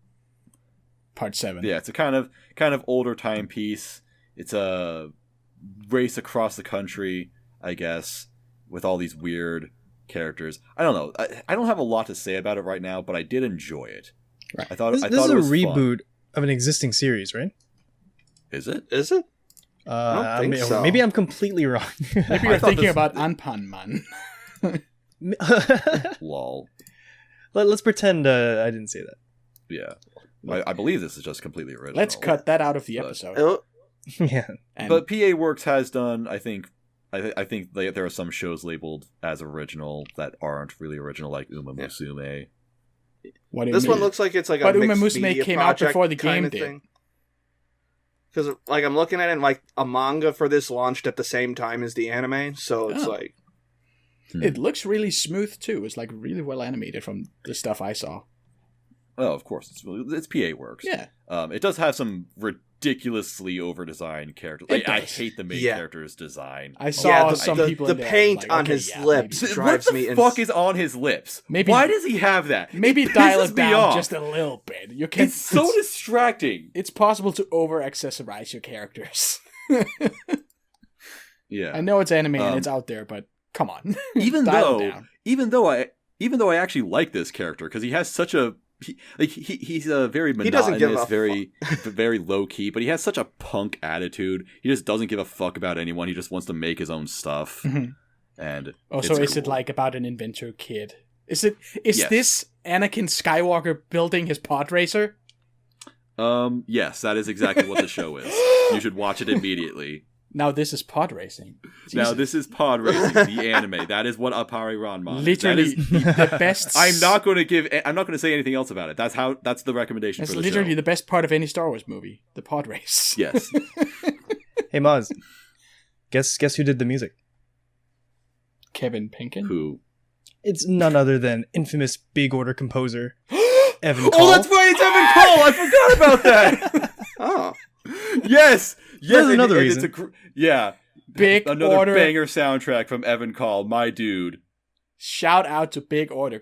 Part 7. Yeah, it's a kind of older timepiece. It's a race across the country, I guess, with all these weird characters. I don't know. I don't have a lot to say about it right now, but I did enjoy it. Right. I thought this it is was a reboot fun. of an existing series, right? Is it? I don't think so. Maybe I'm completely wrong. Maybe you're thinking about Anpan-man. Lol. Let's pretend I didn't say that. Yeah. I believe this is just completely original. Let's cut that out of the episode. Yeah. But PA Works has done, I think there are some shows labeled as original that aren't really original, like Uma Musume. This one looks like it's like a Uma mixed Musume media came out before the game kind of did. thing. Because like I'm looking at it, and, like a manga for this launched at the same time as the anime, so it's like it looks really smooth too. It's like really well animated from the stuff I saw. Oh, of course, it's PA Works. Yeah. It does have some ridiculously over-designed characters. Like, I hate the main character's design. I saw some people. The paint on his lips drives me. What the fuck is on his lips? Why does he have that? Maybe dial it down just a little bit. It's so distracting. It's possible to over-accessorize your characters. Yeah. I know it's anime and it's out there, but come on. Even though I actually like this character because he has such a. He's a very monotonous, very low key, but he has such a punk attitude. He just doesn't give a fuck about anyone. He just wants to make his own stuff. Mm-hmm. And so is it like about an inventor kid? Is this Anakin Skywalker building his pod racer? Yes, that is exactly what the show is. You should watch it immediately. Now this is pod racing. Jesus. Now this is pod racing, the anime. That is what Appare-Ranman. Literally the best. I'm not going to say anything else about it. That's the recommendation for the show. It's literally the best part of any Star Wars movie, the pod race. Yes. Hey Maz, guess who did the music? Kevin Pinkin. Who? It's none other than infamous Big Order composer Evan Cole. Oh, that's right, it's Evan Cole. I forgot about that. Oh. Yes. There's another reason. Big another Order. banger soundtrack from Evan Call, my dude. Shout out to Big Order,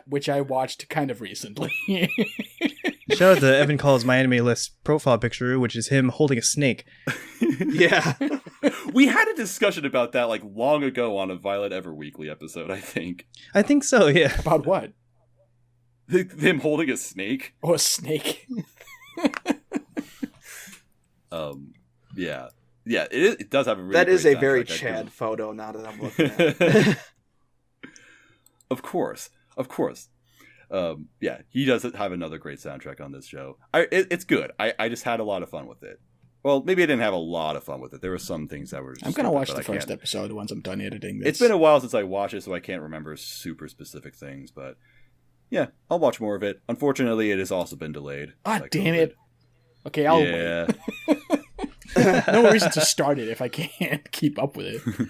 which I watched kind of recently. Shout out to Evan Call's My Anime List profile picture, which is him holding a snake. Yeah. We had a discussion about that like long ago on a Violet Everweekly episode, I think. I think so, yeah. About what? Him holding a snake. Oh, a snake. Yeah. Yeah, it does have a really That is great a very soundtrack, Chad photo now that I'm looking at it. Of course. Yeah, he does have another great soundtrack on this show. It's good. I just had a lot of fun with it. Well, maybe I didn't have a lot of fun with it. There were some things that were... I'm going to watch the first episode once I'm done editing this. It's been a while since I watched it, so I can't remember super specific things, but yeah, I'll watch more of it. Unfortunately, it has also been delayed. Damn it. Okay, I'll wait. No reason to start it if I can't keep up with it.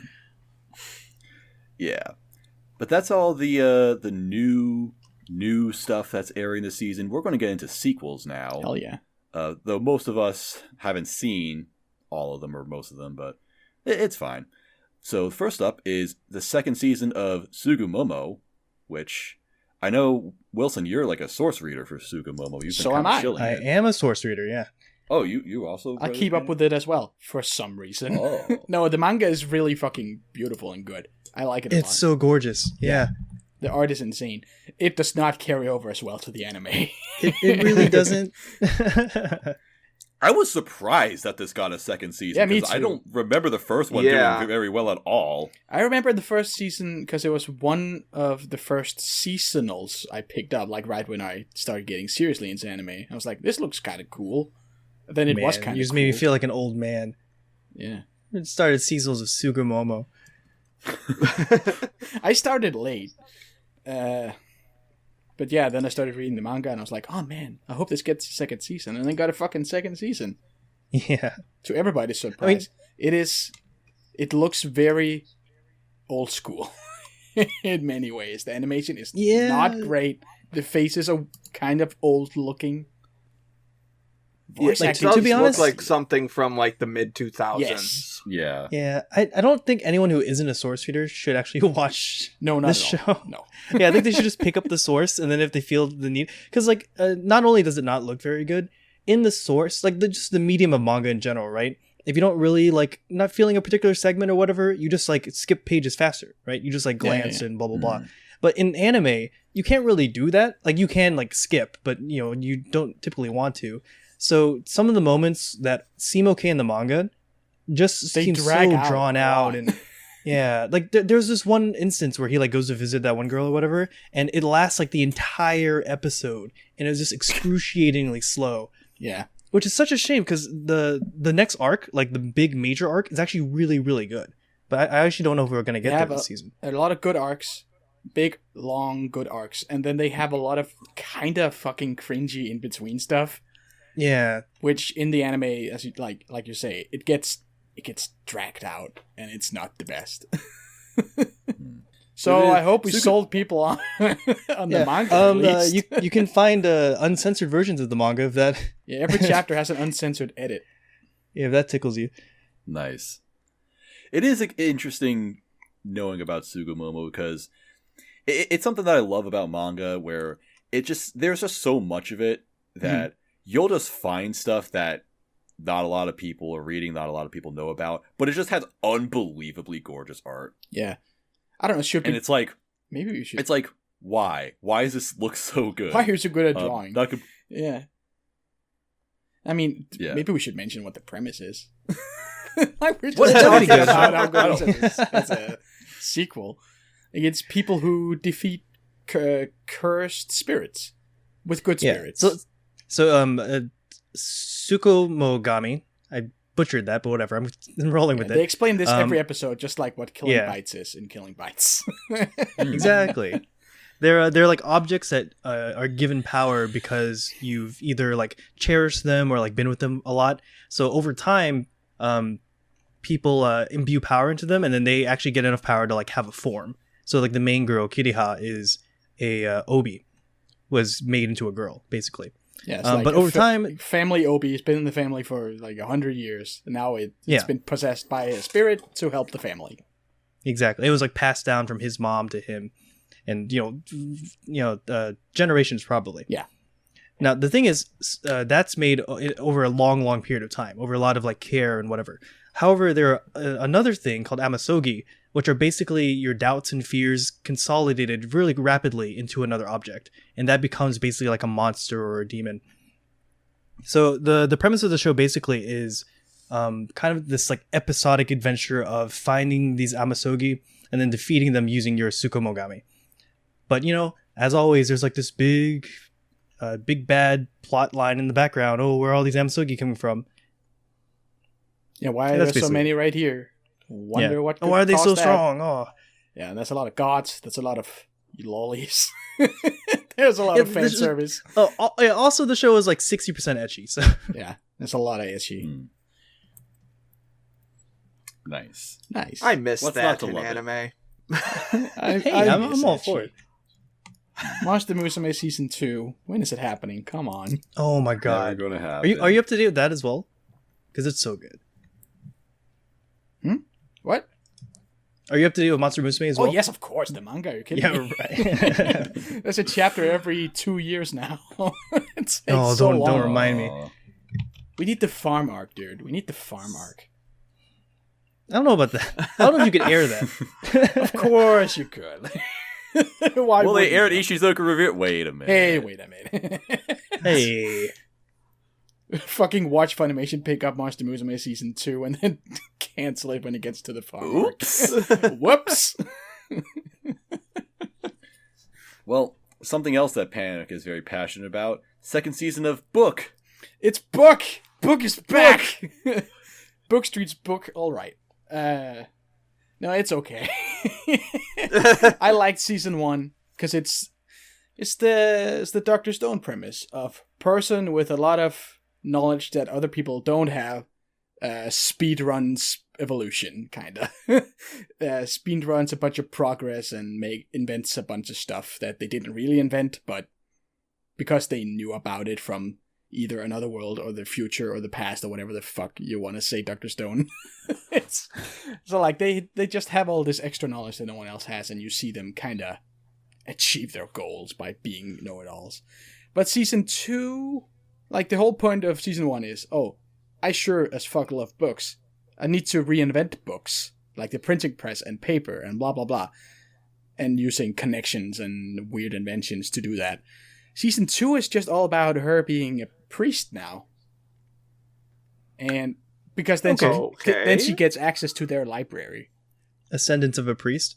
Yeah. But that's all the new stuff that's airing this season. We're going to get into sequels now. Hell yeah. Though most of us haven't seen all of them or most of them, but it's fine. So first up is the second season of Tsugumomo, which I know, Wilson, you're like a source reader for Tsugumomo. So am I. I am a source reader, yeah. Oh, you also... I keep up with it as well, for some reason. Oh. No, the manga is really fucking beautiful and good. I like it a lot. It's so gorgeous, yeah. The art is insane. It does not carry over as well to the anime. It really doesn't. I was surprised that this got a second season. Yeah, me because I too. don't remember the first one doing very well at all. I remember the first season because it was one of the first seasonals I picked up, like right when I started getting seriously into anime. I was like, this looks kind of cool. Then it was kind of cool. You just made me feel like an old man. Yeah. It started seasons of Tsugumomo. I started late. But yeah, then I started reading the manga and I was like, oh man, I hope this gets a second season. And then got a fucking second season. Yeah. To everybody's surprise. It looks very old school in many ways. The animation is not great. The faces are kind of old looking. Voice acting, to be honest, like something from like the mid 2000s. Yes. Yeah. Yeah. I don't think anyone who isn't a source reader should actually watch this show. No. Yeah, I think they should just pick up the source, and then if they feel the need, because like not only does it not look very good in the source, like just the medium of manga in general, right? If you don't really like not feeling a particular segment or whatever, you just like skip pages faster, right? You just like glance and blah blah blah. But in anime, you can't really do that. Like you can like skip, but you don't typically want to. So some of the moments that seem okay in the manga just seem so drawn out and yeah, like there's this one instance where he like goes to visit that one girl or whatever, and it lasts like the entire episode, and it's just excruciatingly slow. Yeah, which is such a shame because the next arc, like the big major arc, is actually really really good. But I actually don't know if we're gonna get there this season. A lot of good arcs, big long good arcs, and then they have a lot of kind of fucking cringy in between stuff. Yeah, which in the anime, as you like you say, it gets dragged out, and it's not the best. So I hope we sold people on the manga. You can find uncensored versions of the manga if that. Yeah, every chapter has an uncensored edit. Yeah, if that tickles you. Nice. It is interesting knowing about Tsugumomo because it's something that I love about manga, where there's just so much of it that. You'll just find stuff that not a lot of people are reading, not a lot of people know about, but it just has unbelievably gorgeous art. Yeah. I don't know, and it's like... Maybe we should... It's like, why? Why does this look so good? Why are you so good at drawing? Yeah. I mean, maybe we should mention what the premise is. Like we're just talking about how good it's a sequel. It's people who defeat cursed spirits with good spirits. So, Tsukumogami, I butchered that, but whatever, I'm rolling with it. They explain this every episode, just like what Killing Bites is in Killing Bites. Exactly. They're like objects that are given power because you've either like cherished them or like been with them a lot. So over time, people imbue power into them, and then they actually get enough power to like have a form. So like the main girl, Kiriha, is a obi, was made into a girl, basically. Yeah, it's but over time, family Obi has been in the family for like 100 years. And now it's been possessed by a spirit to help the family. Exactly. It was like passed down from his mom to him, and generations probably. Yeah. Now the thing is, that's made over a long period of time, over a lot of like care and whatever. However, there are another thing called amasogi, which are basically your doubts and fears consolidated really rapidly into another object, and that becomes basically like a monster or a demon. So the premise of the show basically is kind of this like episodic adventure of finding these amasogi and then defeating them using your Tsukumogami. But as always, there's like this big bad plot line in the background. Oh, where are all these amasogi coming from? Yeah, why are there so many right here? Wonder what. Why are they so that. strong? Oh, yeah, and that's a lot of gods. That's a lot of lollies. There's a lot of fan service. Also, the show is like 60% ecchi. So yeah, there's a lot of ecchi. Nice. I miss that in anime. I'm all for it. Monster Musume Season 2. When is it happening? Come on. Oh my god. Never gonna happen. Are you up to date with that as well? Because it's so good. What? Are you up to date with Monster Musume as well? Oh yes, of course. The manga. You're kidding me? Yeah, right. There's a chapter every 2 years now. it's so don't long. Don't remind me. We need the farm arc, dude. We need the farm arc. I don't know about that. I don't know if you could air that. Of course you could. Why well, they aired Ishizoku Review. Wait a minute. Hey, wait a minute. Hey. Fucking watch Funimation pick up Monster Musume Season 2 and then cancel it when it gets to the farm. Oops. Whoops. Well, something else that Panic is very passionate about. Second season of Book. It's Book. Book is back. Book Street's Book. All right. No, it's okay. I liked season 1 because it's the Dr. Stone premise of person with a lot of knowledge that other people don't have. Speed runs evolution, kinda. Speed runs a bunch of progress and invents a bunch of stuff that they didn't really invent, but because they knew about it from either another world or the future or the past or whatever the fuck you want to say, Dr. Stone. So like they just have all this extra knowledge that no one else has, and you see them kind of achieve their goals by being know-it-alls. But season 2, like the whole point of season 1 is, I sure as fuck love books. I need to reinvent books, like the printing press and paper and blah blah blah, and using connections and weird inventions to do that. Season 2 is just all about her being a priest now. And because then she gets access to their library. Ascendance of a priest?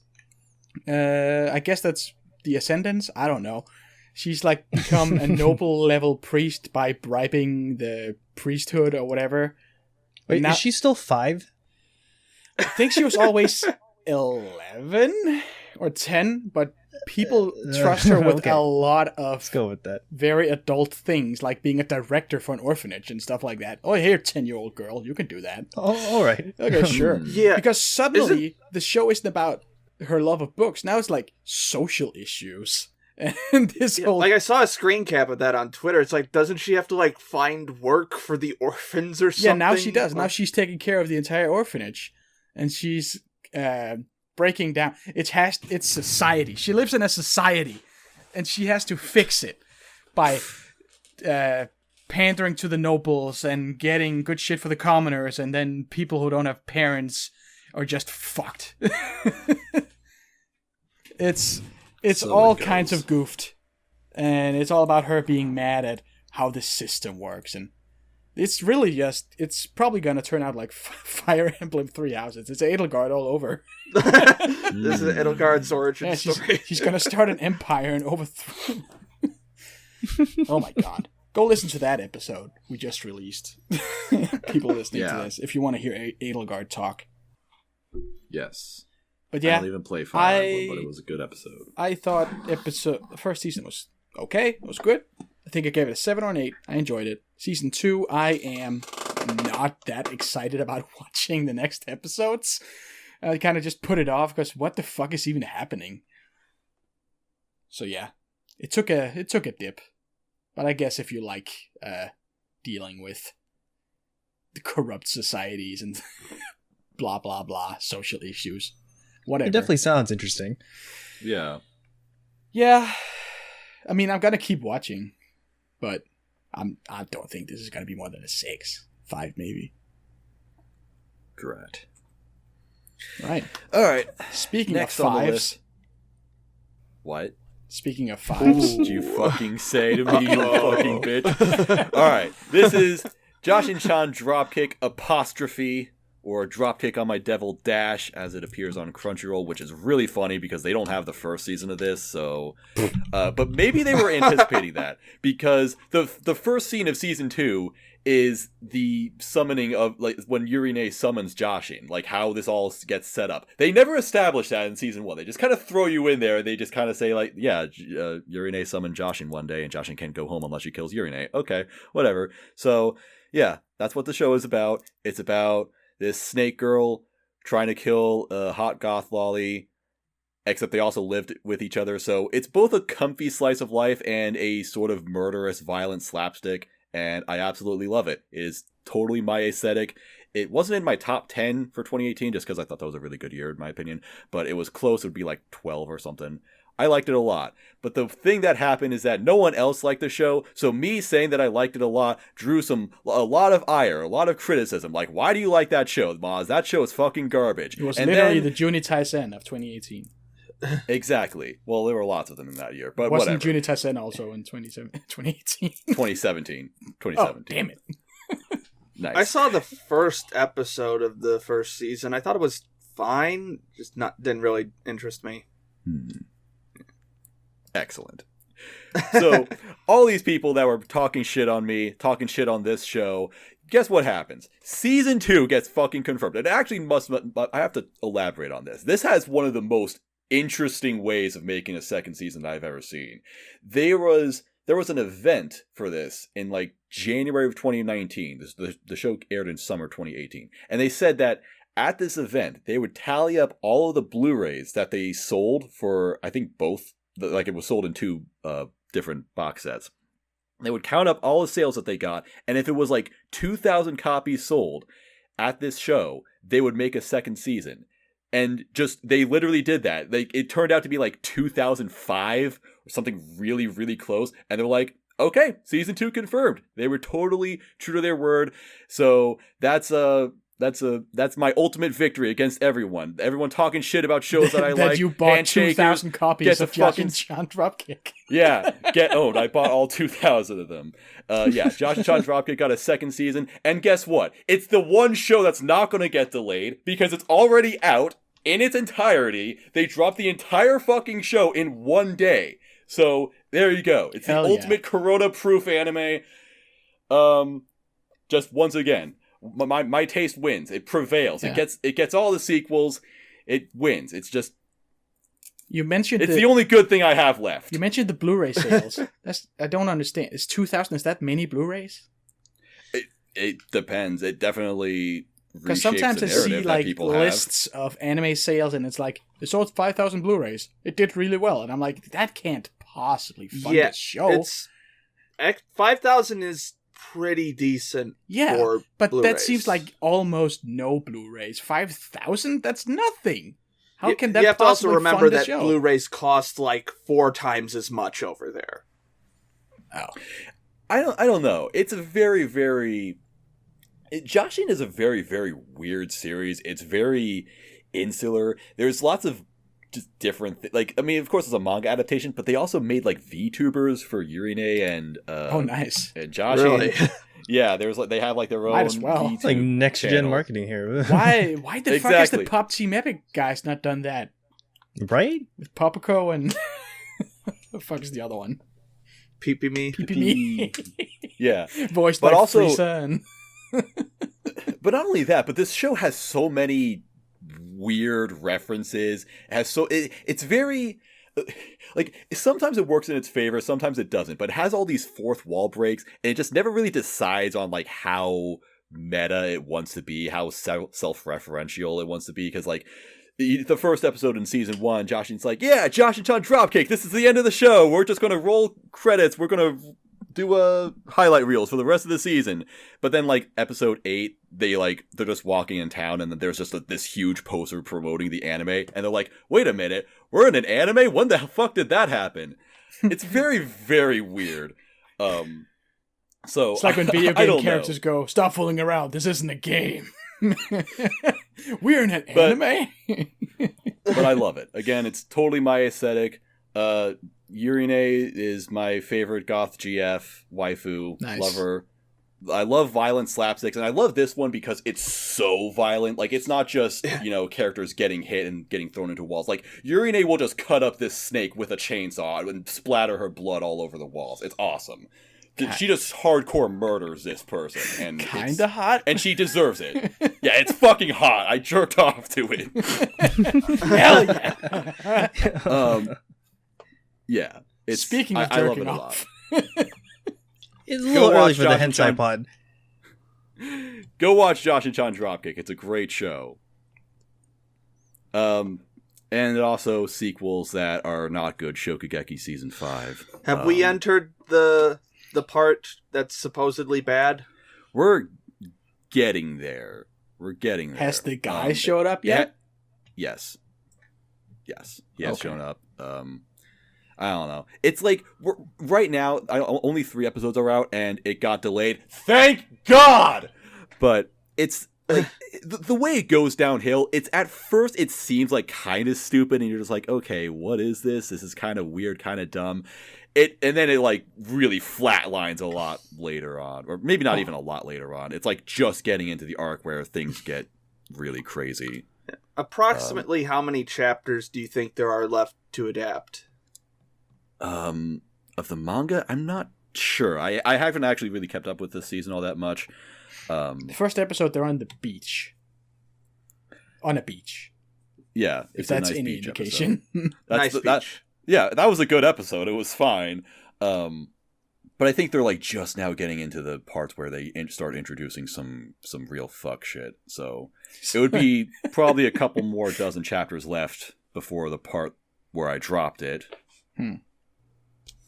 I guess that's the ascendance. I don't know. She's like become a noble level priest by bribing the priesthood or whatever. Wait, now, is she still 5? I think she was always 11 or 10, but people trust her with a lot of Let's go with that. Very adult things, like being a director for an orphanage and stuff like that. Oh, here, 10-year-old girl, you can do that. Oh, all right. Okay, sure. Yeah. Because suddenly, the show isn't about her love of books. Now it's like social issues. And this whole... Like, I saw a screen cap of that on Twitter. It's like, doesn't she have to, like, find work for the orphans or something? Yeah, now she does. Now she's taking care of the entire orphanage. And she's... breaking down. It's society. She lives in a society, and she has to fix it by pandering to the nobles and getting good shit for the commoners, and then people who don't have parents are just fucked. It's so all kinds of goofed, and it's all about her being mad at how the system works, and it's really just, it's probably going to turn out like Fire Emblem 3 Houses. It's Edelgard all over. This is Edelgard's origin story. She's going to start an empire and overthrow. Oh my god. Go listen to that episode we just released. People listening to this, if you want to hear Edelgard talk. Yes. But yeah. I don't even play Fire Emblem, but it was a good episode. I thought the first season was okay. It was good. I think I gave it a 7 or an 8. I enjoyed it. Season 2, I am not that excited about watching the next episodes. I kind of just put it off because what the fuck is even happening? So yeah, it took a dip. But I guess if you like dealing with the corrupt societies and blah blah blah social issues, whatever. It definitely sounds interesting. Yeah. Yeah. I mean, I'm gonna keep watching, but I don't think this is gonna be more than a 6, 5 maybe. Correct. Right. All right. Speaking Next of on the 5s. list. What? Speaking of 5s. Did you fucking say to me, you fucking bitch? All right. This is Jashin-chan Dropkick apostrophe, or Dropkick on My Devil Dash, as it appears on Crunchyroll, which is really funny because they don't have the first season of this. So, but maybe they were anticipating that, because the first scene of season 2 is the summoning of, like, when Yurine summons Jashin, like how this all gets set up. They never established that in season 1. They just kind of throw you in there. They just kind of say, like, yeah, Yurine summoned Jashin one day, and Jashin can't go home unless she kills Yurine. Okay, whatever. So, yeah, that's what the show is about. It's about this snake girl trying to kill a hot goth lolly, except they also lived with each other. So it's both a comfy slice of life and a sort of murderous, violent slapstick. And I absolutely love it. It is totally my aesthetic. It wasn't in my top 10 for 2018 just because I thought that was a really good year in my opinion. But it was close. It would be like 12 or something. I liked it a lot. But the thing that happened is that no one else liked the show. So me saying that I liked it a lot drew a lot of ire, a lot of criticism. Like, why do you like that show, Maz? That show is fucking garbage. It was and literally then, the Juni Taisen of 2018. Exactly. Well, there were lots of them in that year, but Wasn't whatever. Juni Taisen also in 2018? 2017. Oh, damn it. Nice. I saw the first episode of the first season. I thought it was fine, just didn't really interest me. Excellent. So, all these people that were talking shit on me, talking shit on this show, guess what happens? Season 2 gets fucking confirmed. It actually must, but I have to elaborate on this. This has one of the most interesting ways of making a second season that I've ever seen. There was an event for this in like January of 2019. The show aired in summer 2018. And they said that at this event, they would tally up all of the Blu-rays that they sold for, I think both, like it was sold in 2 different box sets. They would count up all the sales that they got, and if it was like 2,000 copies sold at this show, they would make a second season. And they literally did that. It turned out to be like 2005 or something really, really close. And they're like, okay, season 2 confirmed. They were totally true to their word. So that's my ultimate victory against everyone. Everyone talking shit about shows that I that like. you bought 2,000 copies of Jashin-chan Dropkick. Yeah, get owned. I bought all 2,000 of them. Yeah, Jashin-chan Dropkick got a second season. And guess what? It's the one show that's not going to get delayed because it's already out in its entirety. They dropped the entire fucking show in one day. So there you go. It's the ultimate Corona-proof anime. Just once again, my taste wins. It prevails. Yeah. It gets all the sequels. It wins. It's just. It's the only good thing I have left. You mentioned the Blu-ray sales. I don't understand. Is 2,000? Is that many Blu-rays? It depends. It definitely. Because sometimes I see like lists of anime sales, and it's like they sold 5,000 Blu-rays. It did really well, and I'm like, that can't possibly fund this show. 5,000 is pretty decent. Yeah, for but Blu-rays. That seems like almost no Blu-rays. 5,000? That's nothing. How can that? You have to also remember that Blu-rays cost like 4 times as much over there. Oh, I don't know. It's a very, very. Jashin is a very, very weird series. It's very insular. There's lots of just different of course it's a manga adaptation, but they also made like VTubers for Yurine and nice. And Jashin. Really? Yeah, they have like their own Might as well. VTube like next channel. gen marketing here. Why the fuck has the Pop Team Epic guys not done that? Right? With Papaco and the fuck is the other one? Peepee-me. Yeah. Voiced by Frieza and But not only that, but this show has so many weird references. It's very sometimes it works in its favor, sometimes it doesn't. But it has all these fourth wall breaks, and it just never really decides on like how meta it wants to be, how self-referential it wants to be. Because like the first episode in season 1, Jashin's like, "Yeah, Jashin-chan Dropkick. This is the end of the show. We're just gonna roll credits. We're gonna highlight reels for the rest of the season. But then like episode 8, they're just walking in town, and then there's just this huge poster promoting the anime, and they're like, wait a minute, we're in an anime? When the fuck did that happen? It's very, very weird. So it's like when video game characters go, stop fooling around, this isn't a game. We're in an anime. But I love it. Again, it's totally my aesthetic. Yurine is my favorite goth GF waifu. Nice. Love her. I love violent slapsticks, and I love this one because it's so violent. Like, it's not just, characters getting hit and getting thrown into walls. Like, Yurine will just cut up this snake with a chainsaw and splatter her blood all over the walls. It's awesome. She just hardcore murders this person. And kinda hot. And she deserves it. Yeah, it's fucking hot. I jerked off to it. Hell yeah. Yeah. Speaking of jerking off. It's a little early for the hentai pod. Go watch Jashin-chan Dropkick. It's a great show. And also sequels that are not good. Shokugeki Season 5. Have we entered the part that's supposedly bad? We're getting there. Has the guy showed up yet? Yes. He has shown up. I don't know. It's like, right now, only 3 episodes are out, and it got delayed. Thank God! But it's, like, the way it goes downhill, it's at first, it seems like kind of stupid, and you're just like, okay, what is this? This is kind of weird, kind of dumb. And then it, like, really flatlines a lot later on. Or maybe not even a lot later on. It's, like, just getting into the arc where things get really crazy. Approximately how many chapters do you think there are left to adapt? Of the manga, I'm not sure. I haven't actually really kept up with this season all that much. The first episode, they're on the beach. On a beach. Yeah, if that's any indication. Nice beach. Yeah, that was a good episode. It was fine. But I think they're like just now getting into the parts where they start introducing some real fuck shit. So it would be probably a couple more dozen chapters left before the part where I dropped it.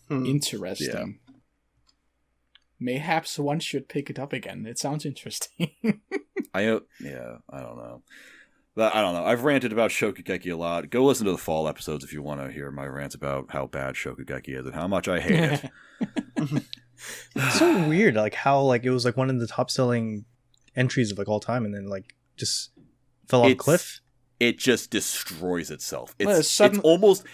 Interesting. Yeah. Mayhaps one should pick it up again. It sounds interesting. I don't know. I don't know. I've ranted about Shokugeki a lot. Go listen to the fall episodes if you want to hear my rants about how bad Shokugeki is and how much I hate it. It's so weird, like how like it was like one of the top selling entries of like all time, and then like just fell off a cliff. It just destroys itself. It's almost.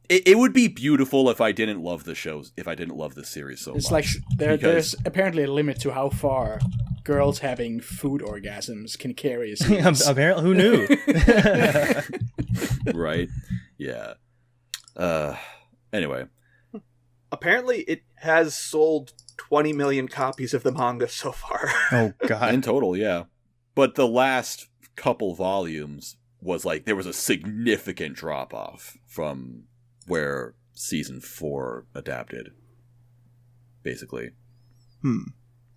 It would be beautiful if I didn't love the shows, if I didn't love the series so much. It's like there's apparently a limit to how far girls having food orgasms can carry a series. Apparently, who knew? Right? Yeah. Anyway. Apparently, it has sold 20 million copies of the manga so far. Oh, God. In total, yeah. But the last couple volumes was like, there was a significant drop-off from where season 4 adapted, basically.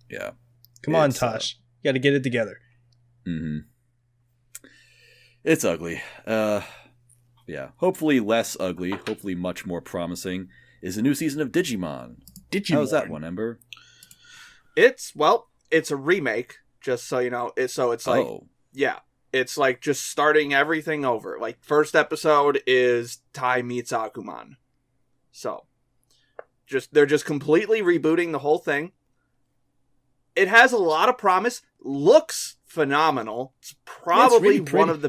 Yeah. Come on, Tosh. You gotta get it together. It's ugly. Yeah. Hopefully less ugly, hopefully much more promising, is a new season of Digimon. How's that one, Ember? It's a remake, just so you know. It's like, yeah. It's like just starting everything over. Like, first episode is Tai meets Agumon. So, they're just completely rebooting the whole thing. It has a lot of promise. Looks phenomenal. It's probably one of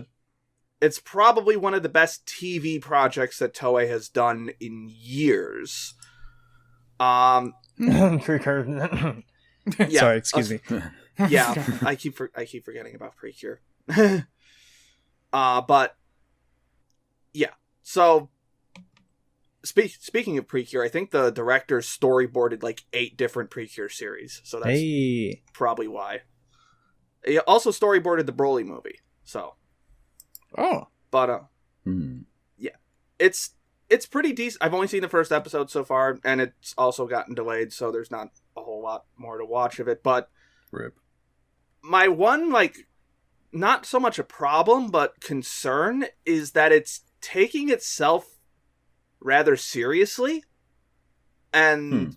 the best TV projects that Toei has done in years. Yeah, sorry, excuse me. Yeah, I keep forgetting about Precure. But yeah. So speaking of Precure, I think the director storyboarded like 8 different Precure series, so that's probably why. He also storyboarded the Broly movie. So, but yeah, it's pretty decent. I've only seen the first episode so far, and it's also gotten delayed, so there's not a whole lot more to watch of it. But rip. My one not so much a problem, but concern is that it's taking itself rather seriously. And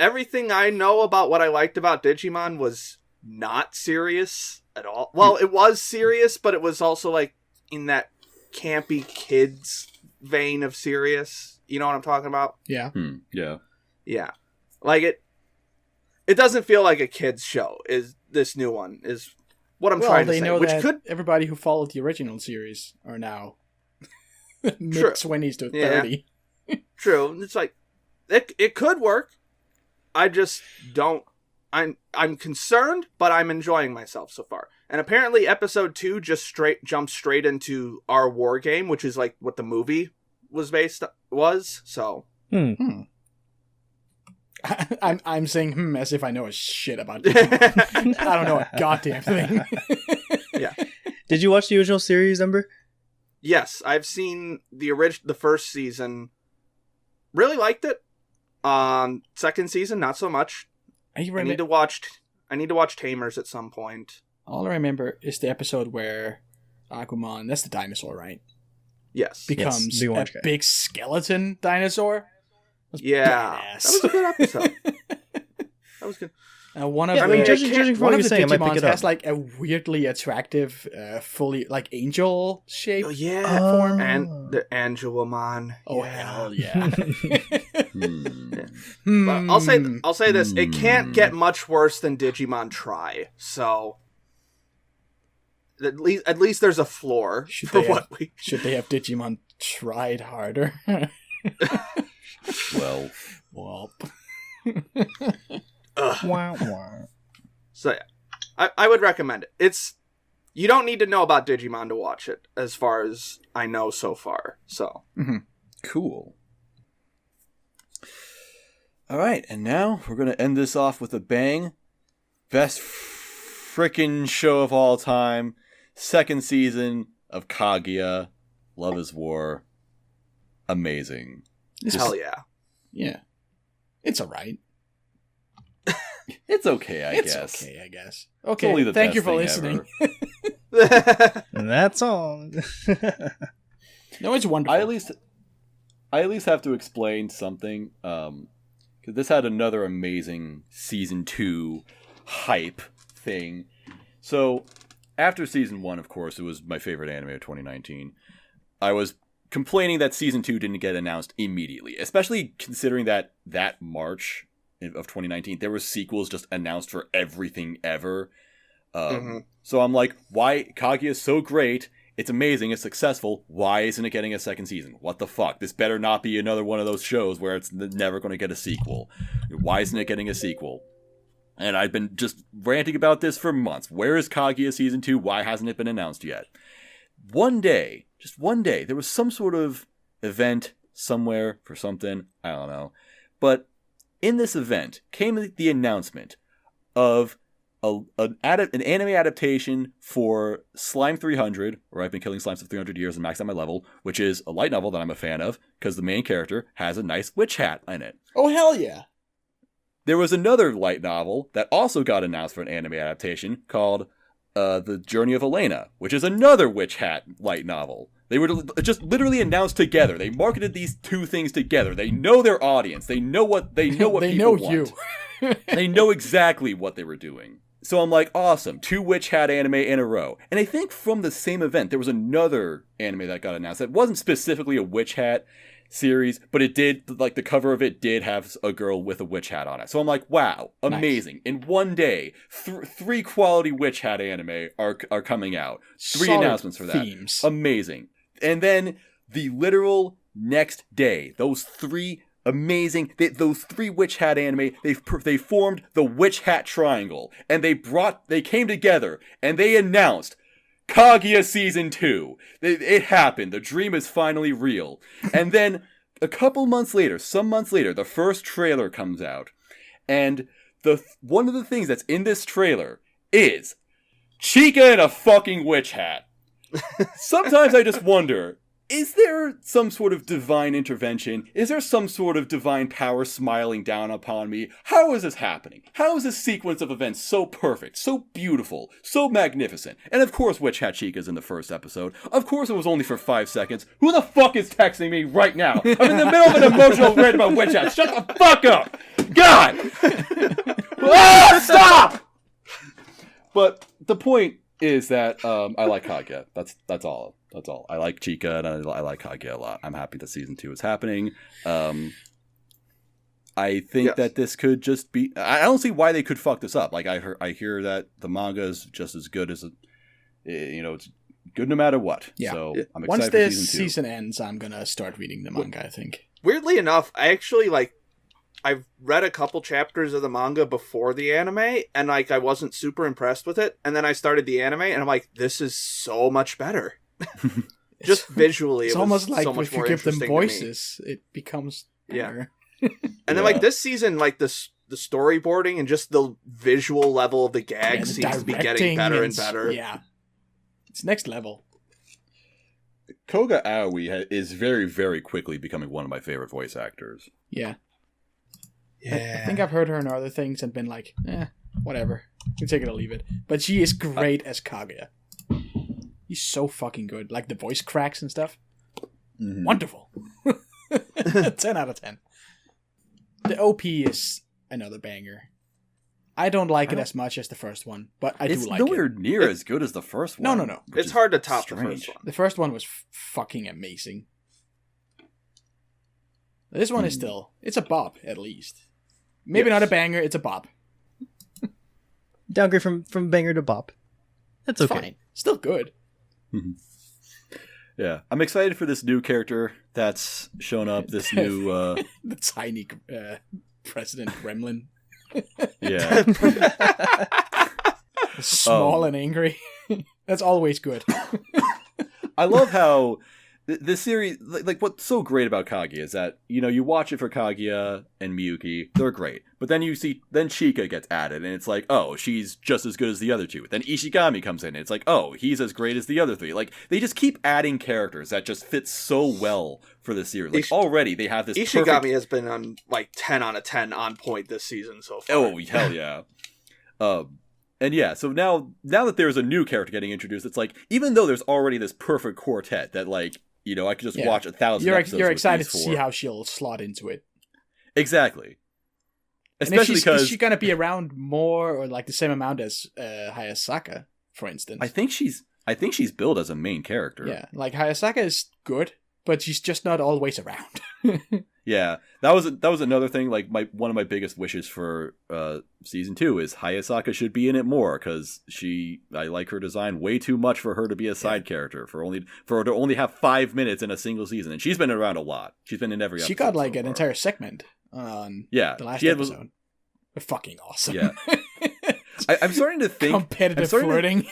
everything I know about what I liked about Digimon was not serious at all. Well, it was serious, but it was also like in that campy kids vein of serious. You know what I'm talking about? Yeah. Yeah. Yeah. Like it doesn't feel like a kids show. Is this new one is what I'm trying to say. Know which that could everybody who followed the original series are now mid-20s to 30. Yeah. True. It's like it could work. I just don't. I'm concerned, but I'm enjoying myself so far. And apparently, episode 2 just jumped straight into our war game, which is like what the movie was. So, I'm saying as if I know a shit about Digimon. I don't know a goddamn thing. Yeah. Did you watch the original series, Ember? Yes, I've seen the first season. Really liked it. Second season, not so much. I need to watch Tamers at some point. All I remember is the episode where Agumon, that's the dinosaur, right? Yes. Becomes a big skeleton dinosaur. Yeah. Badass. That was a good episode. That was good. One of judging from what you're saying, I might pick Digimons it up. has like a weirdly attractive, fully like angel shape. Oh yeah, form. And the Angelomon. Oh hell yeah! But I'll say this: it can't get much worse than Digimon Try. So at least there's a floor Should for they have Digimon tried harder? Well. Wah, wah. So yeah, I would recommend it. You don't need to know about Digimon to watch it, as far as I know so far. So Cool. All right, and now we're gonna end this off with a bang. Best frickin' show of all time. Second season of Kaguya. Love is War. Amazing. hell yeah. Yeah, it's alright. It's okay, I guess. It's okay, I guess. Okay, only the thank best you for thing listening. And that's all. No, it's wonderful. I at least have to explain something. Because this had another amazing season 2 hype thing. So, after season 1, of course, it was my favorite anime of 2019. I was complaining that season 2 didn't get announced immediately, especially considering that March of 2019 there were sequels just announced for everything ever. So I'm like, why? Kaguya is so great, it's amazing, it's successful, why isn't it getting a second season? What the fuck? This better not be another one of those shows where it's never going to get a sequel. Why isn't it getting a sequel? And I've been just ranting about this for months. Where is Kaguya season 2? Why hasn't it been announced yet? One day, just one day, there was some sort of event somewhere for something, I don't know. But in this event came the announcement of an anime adaptation for Slime 300, where I've been killing slimes for 300 years and maxed out my level, which is a light novel that I'm a fan of, because the main character has a nice witch hat in it. Oh, hell yeah. There was another light novel that also got announced for an anime adaptation called The Journey of Elena, which is another witch hat light novel. They were just literally announced together. They marketed these two things together. They know their audience. They know what they people know want. You. They know exactly what they were doing. So I'm like, awesome, 2 witch hat anime in a row. And I think from the same event, there was another anime that got announced that wasn't specifically a witch hat series, but it did, like, the cover of it did have a girl with a witch hat on it. So I'm like, wow, amazing. Nice. In one day, 3 quality witch hat anime are coming out. 3 Solid announcements for that. Themes. Amazing. And then the literal next day, those 3 amazing, those 3 witch hat anime, they formed the Witch Hat Triangle, and they came together and they announced Kaguya season 2. It happened. The dream is finally real. And then some months later, the first trailer comes out, and one of the things that's in this trailer is Chica in a fucking witch hat. Sometimes I just wonder, is there some sort of divine intervention? Is there some sort of divine power smiling down upon me? How is this happening? How is this sequence of events so perfect, so beautiful, so magnificent? And of course Witch Hat Chica's in the first episode. Of course it was only for 5 seconds. Who the fuck is texting me right now? I'm in the middle of an emotional rant about Witch Hat. Shut the fuck up! God! Stop! But the point is that I like Kaguya. That's all. That's all. I like Chika and I like Kaguya a lot. I'm happy that season 2 is happening. I think that this could just be. I don't see why they could fuck this up. Like I hear that the manga is just as good as it's good no matter what. Yeah. So I'm excited Once for this season 2. season ends, I'm gonna start reading the manga. I think. Weirdly enough, I actually I've read a couple chapters of the manga before the anime, and I wasn't super impressed with it. And then I started the anime, and I'm like, this is so much better. Just visually, it's it almost was like so much if you more give them interesting to me. voices, it becomes better. And then this season, the storyboarding and just the visual level of the gags seems to be getting better and better. Yeah, it's next level. Koga Aoi is very, very quickly becoming one of my favorite voice actors. Yeah. I think I've heard her in other things and been like, whatever. You take it or leave it. But she is great as Kaguya. He's so fucking good. Like the voice cracks and stuff. Mm-hmm. Wonderful. 10 out of 10. The OP is another banger. I don't like it as much as the first one, but I do like it. It's nowhere near as good as the first one. No. It's hard to top the first one. The first one was fucking amazing. This one is still... It's a bop, at least. Maybe not a banger, it's a bop. Downgrade from banger to bop. That's okay. Fine. Still good. Mm-hmm. Yeah. I'm excited for this new character that's shown up, this new... the tiny President Gremlin. Yeah. Small and angry. That's always good. I love how this series, like what's so great about Kaguya is that, you watch it for Kaguya and Miyuki, they're great. But then then Chika gets added, and it's like, oh, she's just as good as the other two. Then Ishigami comes in, and it's like, oh, he's as great as the other three. Like, they just keep adding characters that just fit so well for the series. Like, already they have this Ishigami has been on, 10 out of 10 on point this season so far. Oh, hell yeah. And yeah, so now that there's a new character getting introduced, it's like, even though there's already this perfect quartet that, I could just watch 1,000 episodes. You're excited to see how she'll slot into it. Exactly. Especially because... Is she going to be around more or, the same amount as Hayasaka, for instance? I think she's billed as a main character. Yeah, Hayasaka is good, but she's just not always around. Yeah, that was another thing. One of my biggest wishes for season 2 is Hayasaka should be in it more, because I like her design way too much for her to be a side character, for her to only have 5 minutes in a single season, and she's been around a lot. She's been in every episode. She got an entire segment on the last episode. Fucking awesome. Yeah. I'm starting to think competitive flirting.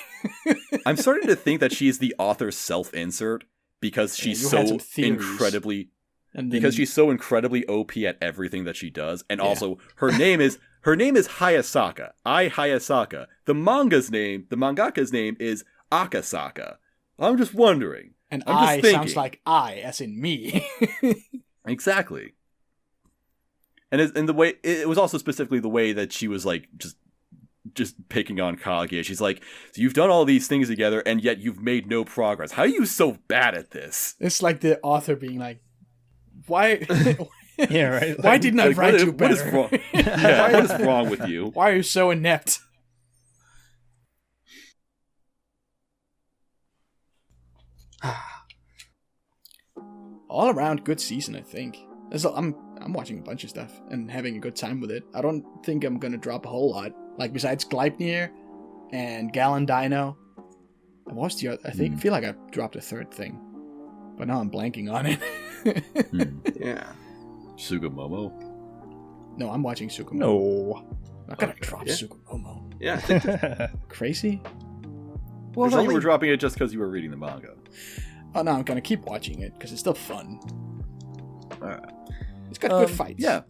I'm starting to think that she's the author's self-insert because she's so incredibly. Because she's so incredibly OP at everything that she does, and also her name is Hayasaka. Hayasaka. The mangaka's name is Akasaka. I'm just wondering. And I sounds like I, as in me. Exactly. And the way it was also specifically the way that she was just picking on Kaguya. She's like, so you've done all these things together, and yet you've made no progress. How are you so bad at this? It's like the author being like, why? Yeah, right. Why didn't I write you better? What is wrong? Yeah, what is wrong with you? Why are you so inept? All around good season, I think. I'm watching a bunch of stuff and having a good time with it. I don't think I'm gonna drop a whole lot. Besides Gleipnir and Gallon Dino. I watched the other. I feel like I dropped a third thing, but now I'm blanking on it. Yeah. Tsugumomo? No, I'm watching Tsugumomo. No. I'm not gonna drop Tsugumomo. Yeah, I think crazy? Well, I thought you were dropping it just because you were reading the manga. Oh, no, I'm gonna keep watching it because it's still fun. Alright. It's got good fights. Yeah,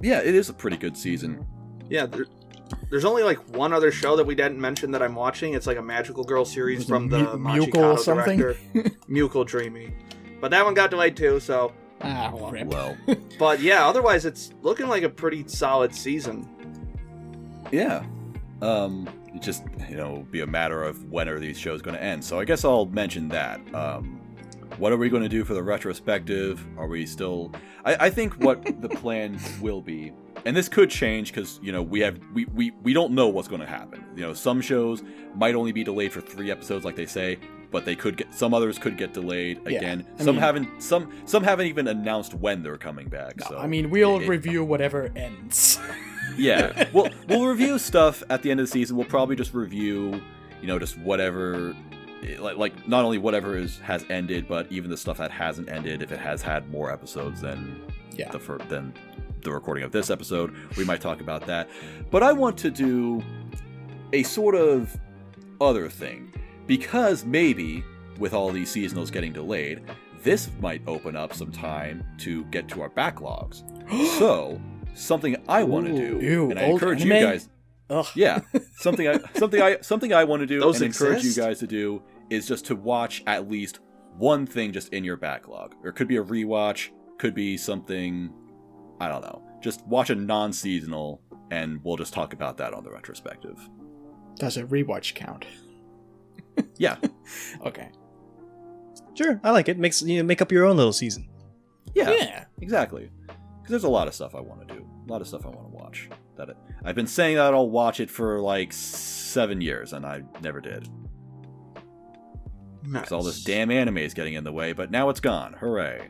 it is a pretty good season. Yeah, there's only one other show that we didn't mention that I'm watching. It's a magical girl series from the Machikado director. Mukul Dreamy. But that one got delayed too, so... rip. Well. But yeah, otherwise it's looking like a pretty solid season. Yeah. It just, be a matter of when are these shows going to end. So I guess I'll mention that. what are we going to do for the retrospective? Are we still... I think what the plan will be, and this could change because, you know, we don't know what's going to happen. You know, some shows might only be delayed for 3 episodes, like they say, but they could get, some others could get delayed again. Some haven't even announced when they're coming back. No, So I mean, we'll review whatever ends. Yeah, we'll review stuff at the end of the season. We'll probably just review, you know, just whatever, like not only whatever has ended, but even the stuff that hasn't ended. If it has had more episodes than the recording of this episode, we might talk about that. But I want to do a sort of other thing, because maybe with all these seasonals getting delayed, this might open up some time to get to our backlogs. So something I want to do, and I encourage you guys. Ugh. Yeah, something I want to do, Those and encourage exist? you guys to do is just to watch at least one thing just in your backlog. Or it could be a rewatch, could be something, I don't know. Just watch a non-seasonal, and we'll just talk about that on the retrospective. Does a rewatch count? Yeah. Okay. Sure, I like it. Make up your own little season. Yeah. Exactly. Because there's a lot of stuff I want to do. A lot of stuff I want to watch. I've been saying that I'll watch it for like 7 years, and I never did. Nice. Because all this damn anime is getting in the way, but now it's gone. Hooray.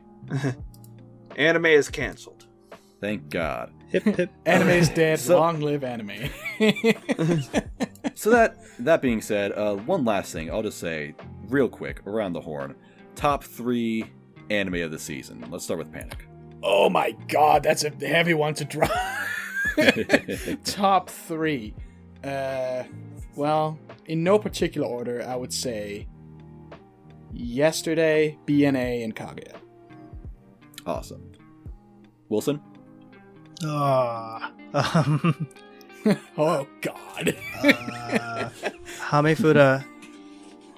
Anime is canceled. Thank God. Hip hip. Anime's dead. Long live anime. So that being said, one last thing. I'll just say real quick, around the horn. Top 3 anime of the season. Let's start with Panic. Oh my god, that's a heavy one to drop. Top 3. Well, in no particular order, I would say Yesterday, BNA, and Kaguya. Awesome. Wilson? Oh God. Hamefura,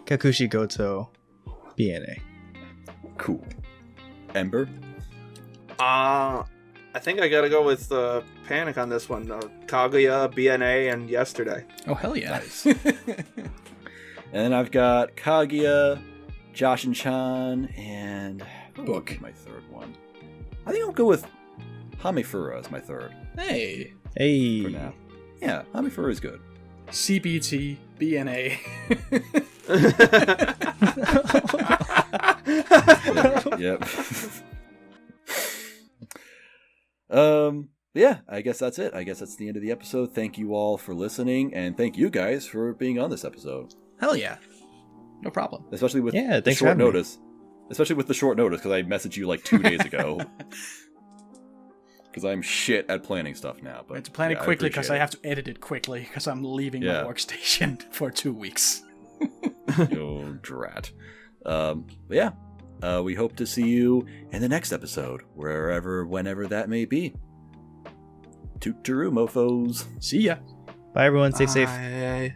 Kakushigoto, BNA. Cool. Ember? I think I gotta go with Panic on this one. Kaguya, BNA, and Yesterday. Oh, hell yeah. Nice. And then I've got Kaguya, Jashin-chan, and... Book. My third one. I think I'll go with Hamefura as my third. Hey. Hey. For now. Yeah, Hamefura is good. CBT, BNA. Yep. Yeah, I guess that's it. I guess that's the end of the episode. Thank you all for listening, and thank you guys for being on this episode. Hell yeah. No problem. Especially with Yeah, the thanks for short having me. notice. Especially with the short notice, because I messaged you like 2 days ago. Because I'm shit at planning stuff now. But I have to plan it yeah, quickly because I appreciate have to edit it quickly because I'm leaving Yeah. my workstation for 2 weeks. it. Yo, drat. But yeah, we hope to see you in the next episode, whenever that may be. Toot-tooroo, mofos. See ya. Bye, everyone. Stay safe. Bye.